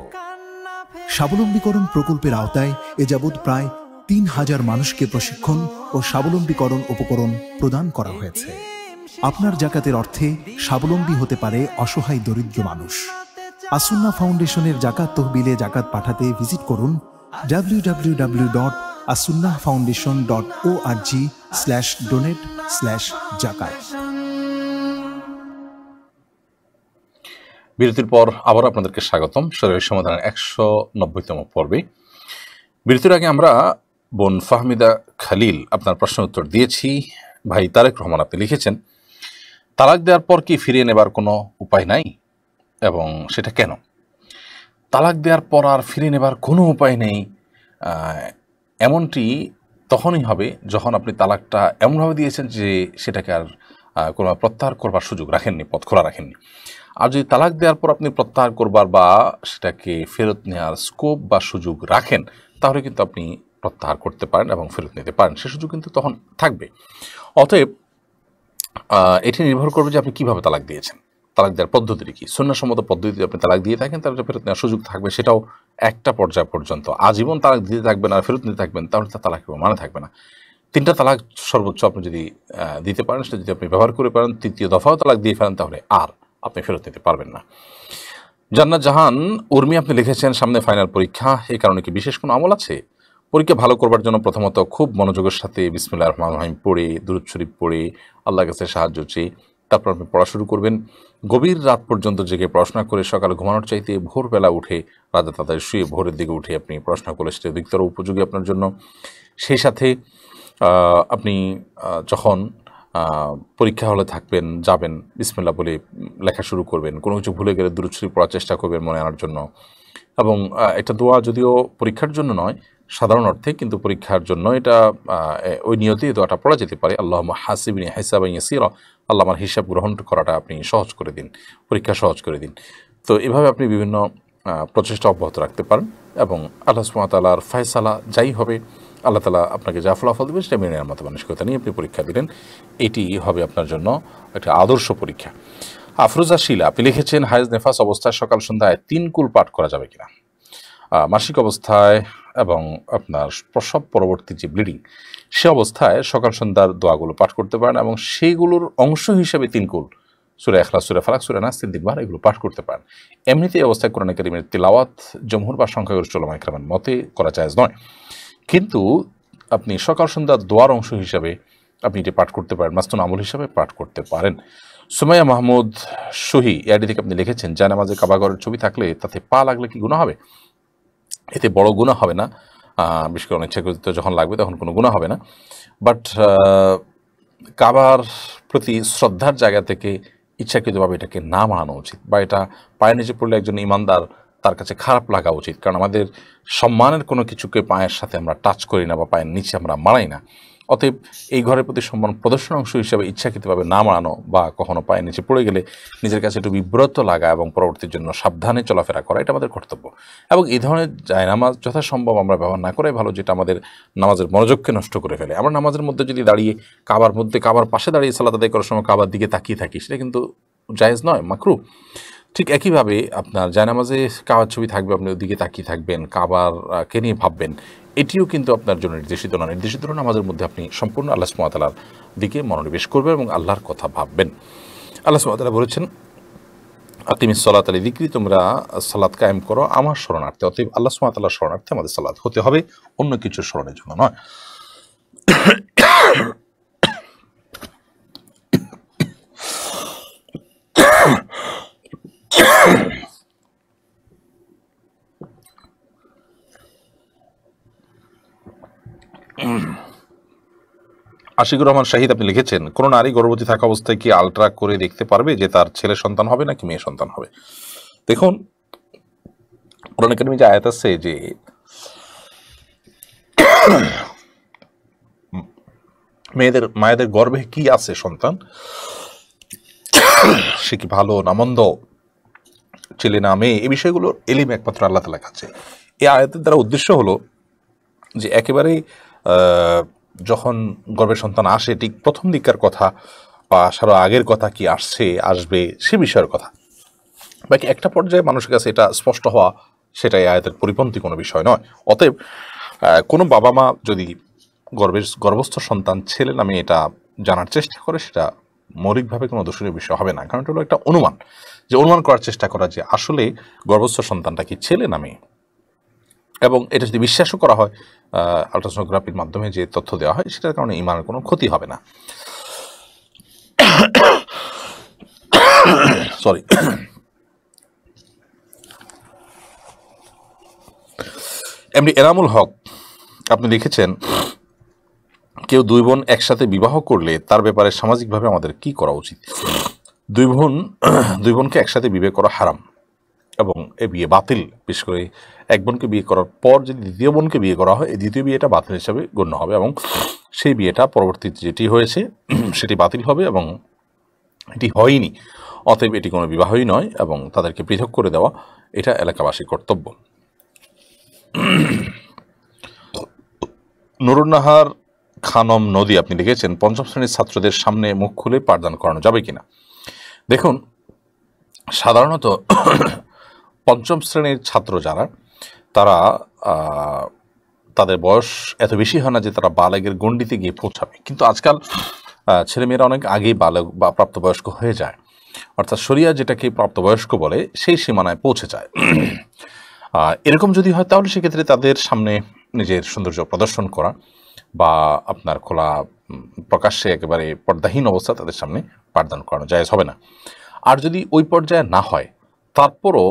স্বাবলম্বীকরণ প্রকল্পের আওতায় এ যাবৎ প্রায় 3000 মানুষকে প্রশিক্ষণ ও স্বাবলম্বীকরণ উপকরণ প্রদান করা হয়েছে। আপনার জাকাতের অর্থে স্বাবলম্বী হতে পারে অসহায় দরিদ্র মানুষ। আসুন্নাহ ফাউন্ডেশনের জাকাত তহবিলে জাকাত পাঠাতে ভিজিট করুন www.asunnahfoundation.org/donate/zakat। বিরতির পর আবার আপনাদেরকে স্বাগতম শরীরের সমাধানের 190তম পর্বে। বিরতির আগে আমরা বোন ফাহমিদা খালিল আপনার প্রশ্ন উত্তর দিয়েছি। ভাই তারেক রহমান আপনি লিখেছেন, তালাক দেওয়ার পর কি ফিরিয়ে নেবার কোনো উপায় নাই, এবং সেটা কেন? তালাক দেওয়ার পর আর ফিরিয়ে নেবার কোনো উপায় নেই, এমনটি তখনই হবে যখন আপনি তালাকটা এমনভাবে দিয়েছেন যে সেটাকে আর কোনো প্রত্যাহার করবার সুযোগ রাখেননি, পথ খোলা রাখেননি। আর যদি তালাক দেওয়ার পর আপনি প্রত্যাহার করবার বা সেটাকে ফেরত নেওয়ার স্কোপ বা সুযোগ রাখেন, তাহলে কিন্তু আপনি প্রত্যাহার করতে পারেন এবং ফেরত নিতে পারেন, সে সুযোগ কিন্তু তখন থাকবে। অতএব এটি নির্ভর করবে যে আপনি কীভাবে তালাক দিয়েছেন, তালাক দেওয়ার পদ্ধতিটি কী। সুন্নাহসম্মত পদ্ধতিতে আপনি তালাক দিয়ে থাকেন, তাহলে ফেরত নেওয়ার সুযোগ থাকবে, সেটাও একটা পর্যায় পর্যন্ত। আজীবন তালাক দিতে থাকবেন আর ফেরত নিতে থাকবেন, তাহলে তার তালাকের মানে থাকবে না। 3টা তালাক সর্বোচ্চ আপনি যদি দিতে পারেন, সেটা যদি আপনি ব্যবহার করে পারেন, 3য় দফাও তালাক দিয়ে ফেলেন, তাহলে আর আপনি ফেরত নিতে পারবেন না। জান্নাত জাহান উর্মি আপনি লিখেছেন, সামনে ফাইনাল পরীক্ষা, এই কারণে কি বিশেষ কোনো আমল আছে? পরীক্ষা ভালো করবার জন্য প্রথমত খুব মনোযোগের সাথে বিসমিল্লাহির রহমানির রহিম পড়ে, দুরূদ শরীফ পড়ে আল্লাহর কাছে সাহায্য চেয়ে তারপর আপনি পড়া শুরু করবেন। গভীর রাত পর্যন্ত জেগে পড়াশোনা করে সকালে ঘুমানোর চাইতে ভোরবেলা উঠে, রাতে তাড়াতাড়ি শুয়ে ভোরের দিকে উঠে আপনি পড়াশোনা করলে সেটা অধিকতর উপযোগী আপনার জন্য। সেই সাথে আপনি যখন পরীক্ষা হলে থাকবেন, যাবেন, বিসমিল্লাহ বলে লেখা শুরু করবেন। কোনো কিছু ভুলে গেলে দুরূদ শরীফ পড়ার চেষ্টা করবেন মনে আনার জন্য। এবং একটা দোয়া যদিও পরীক্ষার জন্য নয় সাধারণ অর্থে, কিন্তু পরীক্ষার জন্য এটা ওই নিয়তে দোয়াটা পড়া যেতে পারে। আল্লাহুম্মা হাসিবনি হিসাবান ইয়াসীরা, আল্লাহ আমার হিসাব গ্রহণ করাটা আপনি সহজ করে দিন, পরীক্ষা সহজ করে দিন। তো এভাবে আপনি বিভিন্ন প্রচেষ্টা অব্যাহত রাখতে পারেন, এবং আল্লাহ সুবহানাহু ওয়া তাআলার ফয়সালা যাই হবে, আল্লাহ তাআলা আপনাকে যা ফলাফল দেবেন সেটা মেনে নেওয়ার মতো মানসিকতা নিয়ে আপনি পরীক্ষা দিলেন, এটি হবে আপনার জন্য একটা আদর্শ পরীক্ষা। আফরোজা শিলা আপনি লিখেছেন, হায়েজ নেফাস অবস্থায় সকাল সন্ধ্যায় 3 কুল পাঠ করা যাবে কিনা? মাসিক অবস্থায় এবং আপনার প্রসব পরবর্তী যে ব্লিডিং, সে অবস্থায় সকাল সন্ধ্যার দোয়াগুলো পাঠ করতে পারেন, এবং সেইগুলোর অংশ হিসেবে 3 কুল, সূরা ইখলাস, সূরা ফালাক, সূরা নাস 3 বার এগুলো পাঠ করতে পারেন। এমনিতে এই অবস্থায় কোরআন কারীমের তিলাওয়াত জমহুর বা সংখ্যাগরিষ্ঠ উলামায়ে কেরামের মতে করা জায়েজ নয়, কিন্তু আপনি সকাল সন্ধ্যার দোয়ার অংশ হিসাবে আপনি এটি পাঠ করতে পারেন, মাসনুন আমল হিসাবে পাঠ করতে পারেন। সুমাইয়া মাহমুদ সহি এআইডি থেকে আপনি লিখেছেন, জায়নামাজে কাবাঘরের ছবি থাকলে তাতে পা লাগলে কি গুনাহ হবে? এতে বড় গুনাহ হবে না, বিশেষ করে অনিচ্ছাকৃত যখন লাগবে তখন কোনো গুনাহ হবে না। বাট কাবার প্রতি শ্রদ্ধার জায়গা থেকে ইচ্ছাকৃতভাবে এটাকে না মানানো উচিত, বা এটা পায়ের নিচে পড়লে একজন ইমানদার তার কাছে খারাপ লাগা উচিত, কারণ আমাদের সম্মানের কোনো কিছুকে পায়ের সাথে আমরা টাচ করি না বা পায়ের নিচে আমরা মারাই না। অতএব এই ঘরের প্রতি সম্মান প্রদর্শন অংশ হিসাবে ইচ্ছাকৃতভাবে না মারানো বা কখনো পায়ের নিচে পড়ে গেলে নিজের কাছে একটু বিব্রত লাগা এবং পরবর্তীর জন্য সাবধানে চলাফেরা করা, এটা আমাদের কর্তব্য। এবং এই ধরনের জায়নামাজ যথাসম্ভব আমরা ব্যবহার না করাই ভালো, যেটা আমাদের নামাজের মনোযোগকে নষ্ট করে ফেলে। আমরা নামাজের মধ্যে যদি দাঁড়িয়ে কাবার পাশে দাঁড়িয়ে সালাত আদায় করার সময় কাবার দিকে তাকিয়ে থাকি, সেটা কিন্তু জায়েজ নয়, মাকরুহ। ঠিক একইভাবে আপনার জায়নামাজে কাবার ছবি থাকবে, আপনি ওদিকে তাকিয়ে থাকবেন, কাবারকে নিয়ে ভাববেন, এটিও কিন্তু আপনার জন্য নির্দেশিত না। নির্দেশিত নামাজের মধ্যে আপনি সম্পূর্ণ আল্লাহ সুবহানাহু ওয়া তাআলার দিকে মনোনিবেশ করবেন এবং আল্লাহর কথা ভাববেন। আল্লাহ সুবহানাহু ওয়া তাআলা বলেছেন, আকিমিস সালাতা লিযিকরি, তোমরা সালাত কায়েম করো আমার শরণার্থে। অতএব আল্লাহ সুবহানাহু ওয়া তাআলার শরণার্থে আমাদের সালাত হতে হবে, অন্য কিছুর স্মরণের জন্য নয়। আশিকুর রহমান শাহিদ আপনি লিখেছেন, কোন নারী গর্ভবতী থাকা অবস্থায় কি আলট্রা করে দেখতে পারবে যে তার ছেলে সন্তান হবে নাকি মেয়ে সন্তান হবে? দেখুন, কোরআন কারীমে যে আয়াত আছে যে মায়েদের গর্ভে কি আছে সন্তান, সে কি ভালো না মন্দ, ছেলে না মেয়ে, এই বিষয়গুলো এলিম একমাত্র আল্লাহ তাআলার কাছে। এই আয়াতের দ্বারা উদ্দেশ্য হলো যে একেবারেই যখন গর্ভের সন্তান আসে ঠিক প্রথম দিককার কথা বা আসারও আগের কথা, কি আসবে সে বিষয়ের কথা। বাকি একটা পর্যায়ে মানুষের কাছে এটা স্পষ্ট হওয়া, সেটাই আয়াতের পরিপন্থী কোনো বিষয় নয়। অতএব কোনো বাবা মা যদি গর্ভস্থ সন্তান ছেলে না মেয়ে এটা জানার চেষ্টা করে, সেটা মৌলিকভাবে কোনো দোষণীয় বিষয় হবে না, কারণ এটা হলো একটা অনুমান, যে অনুমান করার চেষ্টা করা যে আসলে গর্ভস্থ সন্তানটা কি ছেলে না মেয়ে। এবং এটা যদি বিশ্বাসও করা হয় আলট্রাসোনোগ্রাফির মাধ্যমে যে তথ্য দেওয়া হয়, সেটার কারণে ইমানের কোনো ক্ষতি হবে না। সরি, এমনি এনামুল হক আপনি লিখেছেন, কেউ দুই বোন একসাথে বিবাহ করলে তার ব্যাপারে সামাজিকভাবে আমাদের কি করা উচিত? দুই বোনকে একসাথে বিয়ে করা হারাম এবং এ বিয়ে বাতিল। বিশেষ করে এক বোনকে বিয়ে করার পর যদি দ্বিতীয় বোনকে বিয়ে করা হয়, এই দ্বিতীয় বিয়েটা বাতিল হিসাবে গণ্য হবে এবং সেই বিয়েটা পরবর্তীতে যেটি হয়েছে সেটি বাতিল হবে এবং এটি হয়নি। অতএব এটি কোনো বিবাহই নয় এবং তাদেরকে পৃথক করে দেওয়া এটা এলাকাবাসীর কর্তব্য। নুরুন্নাহার খানম নদী আপনি লিখেছেন, পঞ্চম শ্রেণীর ছাত্রদের সামনে মুখ খুলে পাঠদান করানো যাবে কিনা? দেখুন, সাধারণত পঞ্চম শ্রেণীর ছাত্র যারা, তারা তাদের বয়স এত বেশি হয় না যে তারা বালেগের গণ্ডিতে গিয়ে পৌঁছাবে, কিন্তু আজকাল ছেলেমেয়েরা অনেক আগেই বালেগ বা প্রাপ্তবয়স্ক হয়ে যায়, অর্থাৎ শরিয়া যেটাকে প্রাপ্তবয়স্ক বলে সেই সীমানায় পৌঁছে যায়। এরকম যদি হয় তাহলে সেক্ষেত্রে তাদের সামনে নিজের সৌন্দর্য প্রদর্শন করা বা আপনার খোলা প্রকাশ্যে একেবারে পর্দাহীন অবস্থা তাদের সামনে পাঠদান করানো জায়েজ হবে না। আর যদি ওই পর্যায়ে না হয়, তারপরও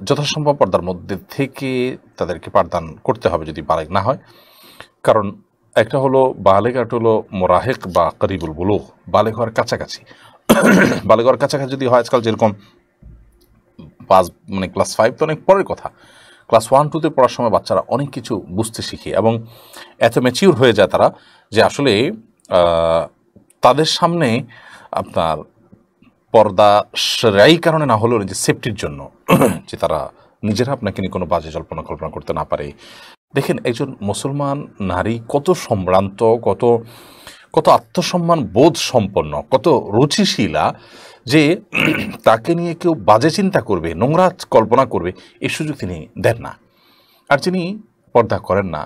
যথাসম্ভব পর্দার মধ্যে থেকে তাদেরকে পাঠদান করতে হবে যদি বালেগ না হয়। কারণ একটা হলো বালেগ, একটা হলো মোরাহেক বা করিবুল বুলুগ, বালেগ হওয়ার কাছাকাছি। বালেগ হওয়ার কাছাকাছি যদি হয়, আজকাল যেরকম ক্লাস 5 তো অনেক পরের কথা, ক্লাস 1-2তে পড়ার সময় বাচ্চারা অনেক কিছু বুঝতে শিখে এবং এত ম্যাচিউর হয়ে যায় তারা, যে আসলে তাদের সামনে আপনার পর্দা সেরাই কারণে না হলেও যে সেফটির জন্য, যে তারা নিজেরা আপনাকে নিয়ে কোনো বাজে কল্পনা করতে না পারে। দেখেন, একজন মুসলমান নারী কত সম্ভ্রান্ত, কত আত্মসম্মান বোধ সম্পন্ন, কত রুচিশীলা, যে তাকে নিয়ে কেউ বাজে চিন্তা করবে, নোংরা কল্পনা করবে, এই সুযোগ তিনি দেন না। আর যিনি পর্দা করেন না,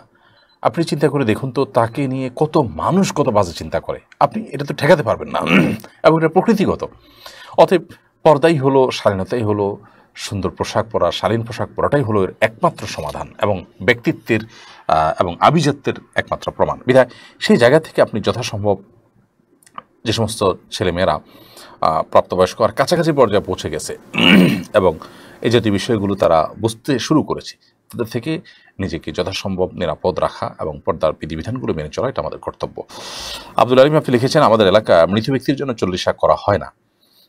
আপনি চিন্তা করে দেখুন তো, তাকে নিয়ে কত মানুষ কত বাজে চিন্তা করে, আপনি এটা তো ঠেকাতে পারবেন না, এবং এটা প্রকৃতিগত। অতএব পর্দাই হলো, শালীনতাই হলো, সুন্দর পোশাক পরা, শালীন পোশাক পরাটাই হলো এর একমাত্র সমাধান এবং ব্যক্তিত্বের এবং আভিজাত্যের একমাত্র প্রমাণ। বিধায় সেই জায়গা থেকে আপনি যথাসম্ভব যে সমস্ত ছেলেমেয়েরা প্রাপ্তবয়স্ক আর কাছাকাছি পর্যায়ে পৌঁছে গেছে এবং এই জাতীয় বিষয়গুলো তারা বুঝতে শুরু করেছে, তাদের থেকে নিজেকে যথাসম্ভব নিরাপদ রাখা এবং পর্দার বিধিবিধানগুলো মেনে চলা, এটা আমাদের কর্তব্য। আব্দুল আলিম আপনি লিখেছেন, আমাদের এলাকা মৃত ব্যক্তির জন্য 40 করা হয় না,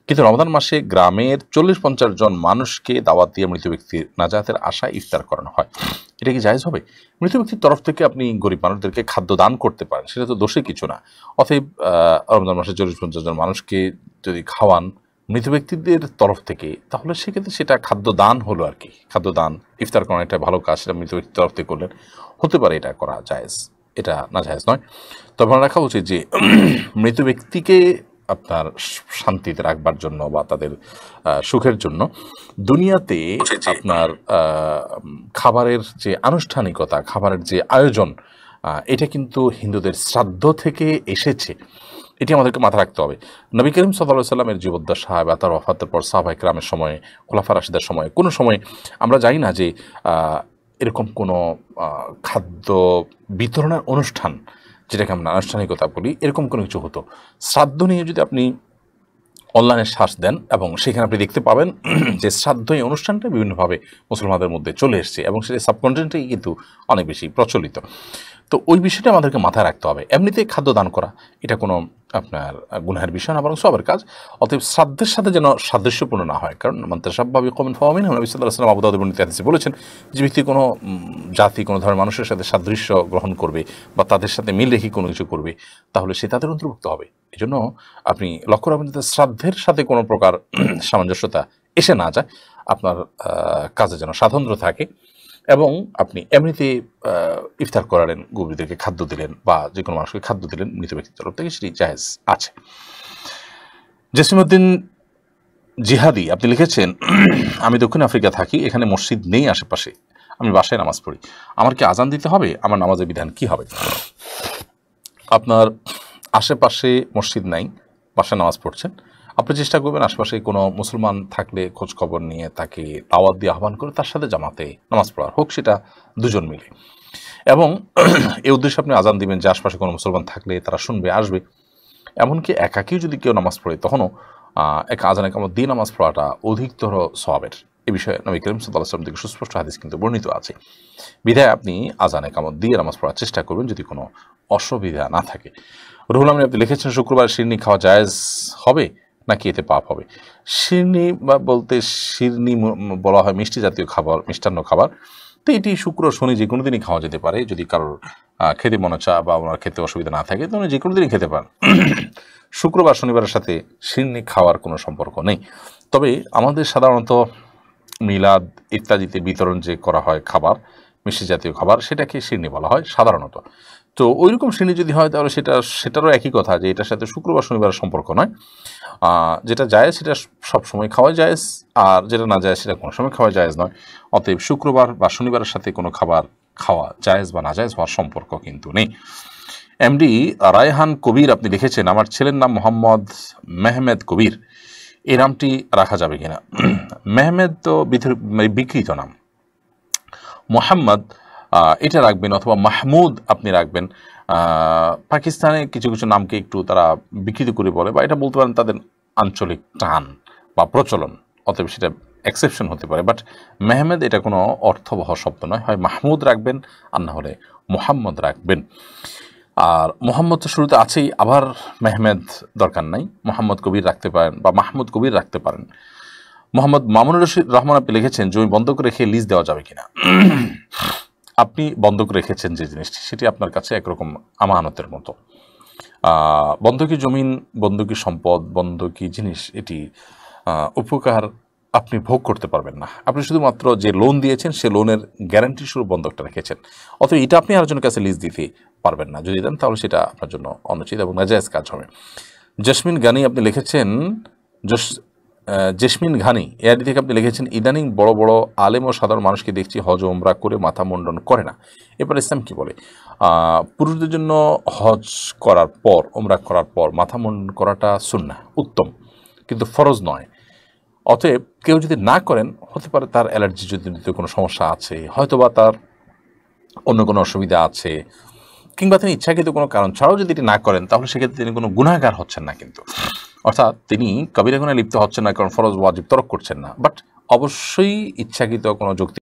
কিন্তু রমাদান মাসে গ্রামের 40-50 জন মানুষকে দাওয়াত দিয়ে মৃত ব্যক্তির নাজাতের আশায় ইফতার করানো হয়, এটা কি জায়েজ হবে? মৃত ব্যক্তির তরফ থেকে আপনি গরিব মানুষদেরকে খাদ্য দান করতে পারেন, সেটা তো দোষে কিছু না। অতএব রমজান মাসে 40-50 জন মানুষকে যদি খাওয়ান মৃত ব্যক্তিদের তরফ থেকে, তাহলে সেক্ষেত্রে সেটা খাদ্য দান হলো আর কি। খাদ্য দান, ইফতার করানো একটা ভালো কাজ, সেটা মৃত ব্যক্তির তরফ থেকে করলেন, হতে পারে এটা করা জায়েজ, এটা না জায়েজ নয়। তবে মনে রাখা উচিত যে মৃত ব্যক্তিকে আপনার শান্তিতে রাখবার জন্য বা তাদের সুখের জন্য দুনিয়াতে আপনার খাবারের যে আনুষ্ঠানিকতা, খাবারের যে আয়োজন, এটা কিন্তু হিন্দুদের শ্রাদ্ধ থেকে এসেছে, এটি আমাদেরকে মাথা রাখতে হবে। নবী করিম সাল্লাল্লাহু আলাইহি ওয়াসাল্লামের জীবদ্দশায় বা তার ওয়াফাতের পর সাহাবায়ে কেরামের সময়ে, খোলাফা রাশিদের সময়ে, কোনো সময় আমরা জানি না যে এরকম কোনো খাদ্য বিতরণের অনুষ্ঠান, যেটাকে আমরা আনুষ্ঠানিকতা বলি, এরকম কোনো কিছু হতো। শ্রাদ্ধ নিয়ে যদি আপনি অনলাইনে সার্চ দেন এবং সেখানে আপনি দেখতে পাবেন যে শ্রাদ্ধ এই অনুষ্ঠানটা বিভিন্নভাবে মুসলমানদের মধ্যে চলে এসছে এবং সেটা সাবকন্টিনেন্টেই কিন্তু অনেক বেশি প্রচলিত। তো ওই বিষয়টা আমাদেরকে মাথায় রাখতে হবে। এমনিতে খাদ্য দান করা এটা কোনো আপনার গুনাহের বিষয় না, বরং সবের কাজ। অতএব শ্রাদ্ধের সাথে যেন সাদৃশ্যপূর্ণ না হয়, কারণ মান্তাসাব্বা বিকওমিন ফাহুয়া মিনহুম, নবী সাল্লাল্লাহু আলাইহি ওয়াসাল্লাম আবু দাউদ বর্ণিত হাদিসে বলেছেন যে ব্যক্তি কোনো জাতি, কোনো ধরনের মানুষের সাথে সাদৃশ্য গ্রহণ করবে বা তাদের সাথে মিল রেখে কোনো কিছু করবে, তাহলে সে তাদের অন্তর্ভুক্ত হবে। এই জন্য আপনি লক্ষ্য রাখবেন যাতে শ্রাদ্ধের সাথে কোনো প্রকার সামঞ্জস্যতা এসে না যায়, আপনার কাজে যেন স্বাতন্ত্র্য থাকে, এবং আপনি এমনিতে ইফতার করালেন, গরিবদেরকে খাদ্য দিলেন বা যে কোনো মানুষকে খাদ্য দিলেন মৃত ব্যক্তির তরফ থেকে, সেটি জায়েজ আছে। জসিমউদ্দিন জিহাদি আপনি লিখেছেন, আমি দক্ষিণ আফ্রিকা থাকি, এখানে মসজিদ নেই আশেপাশে, আমি বাসায় নামাজ পড়ি, আমার কি আজান দিতে হবে? আমার নামাজের বিধান কি হবে? আপনার আশেপাশে মসজিদ নাই, বাসায় নামাজ পড়ছেন, আপনি চেষ্টা করবেন আশেপাশে কোনো মুসলমান থাকলে খোঁজ খবর নিয়ে তাকে দাওয়াত দিয়ে আহ্বান করে তার সাথে জামাতে নামাজ পড়ার, হোক সেটা দুজন মিলে, এবং এই উদ্দেশ্যে আপনি আজান দিবেন যে আশপাশে কোনো মুসলমান থাকলে তারা শুনবে, আসবে। এমনকি একাকেও যদি কেউ নামাজ পড়ে, তখনও এক আজান একামত দিয়ে নামাজ পড়াটা অধিকতর সওয়াবের। এই বিষয়ে নবী করিম সাল্লাল্লাহু আলাইহি ওয়াসাল্লাম থেকে সুস্পষ্ট হাদিস কিন্তু বর্ণিত আছে। বিধায় আপনি আজান একামত দিয়ে নামাজ পড়ার চেষ্টা করবেন যদি কোনো অসুবিধা না থাকে। রুহুল আমিন আপনি লিখেছেন, শুক্রবার শিরনি খাওয়া জায়েজ হবে নাকি এতে পাপ হবে? শিরনি বা বলতে শিরনি বলা হয় মিষ্টি জাতীয় খাবার, মিষ্টান্ন খাবার। তো এটি শুক্র শনি যে কোনো দিনই খাওয়া যেতে পারে, যদি কারোর খেতে মনে চায় বা ওনার খেতে অসুবিধা না থাকে, তো উনি যে কোনো দিনই খেতে পারেন। শুক্রবার শনিবারের সাথে শিরনি খাওয়ার কোনো সম্পর্ক নেই। তবে আমাদের সাধারণত মিলাদ ইত্যাদিতে বিতরণ যে করা হয় খাবার, মিষ্টি জাতীয় খাবার, সেটাকে শিরনি বলা হয় সাধারণত। তো ওইরকম শিরনি যদি হয় তাহলে সেটারও একই কথা, যে এটার সাথে শুক্রবার শনিবারের সম্পর্ক নয়। যেটা জায়েজ সেটা সবসময় খাওয়া জায়েজ, আর যেটা না জায়েজ সেটা কোনো সময় খাওয়া জায়েজ নয়। অতএব শুক্রবার বা শনিবারের সাথে কোনো খাবার খাওয়া জায়েজ বা না জায়েজ হওয়ার সম্পর্ক কিন্তু নেই। এমডি রায়হান কবির আপনি লিখেছেন, আমার ছেলের নাম মোহাম্মদ মেহমেদ কবির, এই নামটি রাখা যাবে কিনা? মেহমেদ তো বিকৃত নাম, মোহাম্মদ এটা রাখবেন, অথবা মাহমুদ আপনি রাখবেন। পাকিস্তানে কিছু কিছু নামকে একটু তারা বিকৃত করে বলে, বা এটা বলতে পারেন তাদের আঞ্চলিক টান বা প্রচলন, অতএব সেটা এক্সেপশন হতে পারে। বাট মেহমেদ এটা কোনো অর্থবহ শব্দ নয়, হয় মাহমুদ রাখবেন আর না হলে মোহাম্মদ রাখবেন। আর মোহাম্মদ তো শুরুতে আছেই, আবার মেহমেদ দরকার নাই, মোহাম্মদ কবির রাখতে পারেন বা মাহমুদ কবির রাখতে পারেন। মোহাম্মদ মামুনুর রহমান আপনি লিখেছেন, জমি বন্ধক রেখে লিজ দেওয়া যাবে কিনা? আপনি বন্ধক রেখেছেন যে জিনিসটি, সেটি আপনার কাছে একরকম আমানতের মতো। বন্ধকি জমিন, বন্ধকি সম্পদ, বন্ধকি জিনিস, এটি উপকার আপনি ভোগ করতে পারবেন না। আপনি শুধুমাত্র যে লোন দিয়েছেন সে লোনের গ্যারান্টি স্বরূপ বন্ধকটা রেখেছেন, অথবা এটা আপনি আরেকজনের কাছে লিজ দিতে পারবেন না। যদি দেন তাহলে সেটা আপনার জন্য অনুচিত এবং নাজায়েজ কাজ হবে। জেসমিন গানি আপনি লিখেছেন, জেসমিন ঘানি এআরডি থেকে আপনি লিখেছেন, ইদানিং বড় বড় আলেম ও সাধারণ মানুষকে দেখছি হজ ওমরা করে মাথা মুন্ডন করে না, এরপর ইসলাম কি বলে? পুরুষদের জন্য হজ করার পর, ওমরা করার পর মাথা মুন্ডন করাটা সুন্নাহ, উত্তম, কিন্তু ফরজ নয়। অতএব কেউ যদি না করেন, হতে পারে তার অ্যালার্জি যদি কোনো সমস্যা আছে, হয়তোবা তার অন্য কোনো অসুবিধা আছে, কিংবা তিনি ইচ্ছাকৃত কোনো কারণ ছাড়াও যদি এটি না করেন, তাহলে সেক্ষেত্রে তিনি কোনো গুনাহগার হচ্ছেন না, কিন্তু অর্থাৎ তিনি কবিরা গুনাহে লিপ্ত হচ্ছেন না, কারণ ফরজ ওয়াজিব তরক করছেন না। বাট অবশ্যই ইচ্ছাকৃত কোনো যুক্তি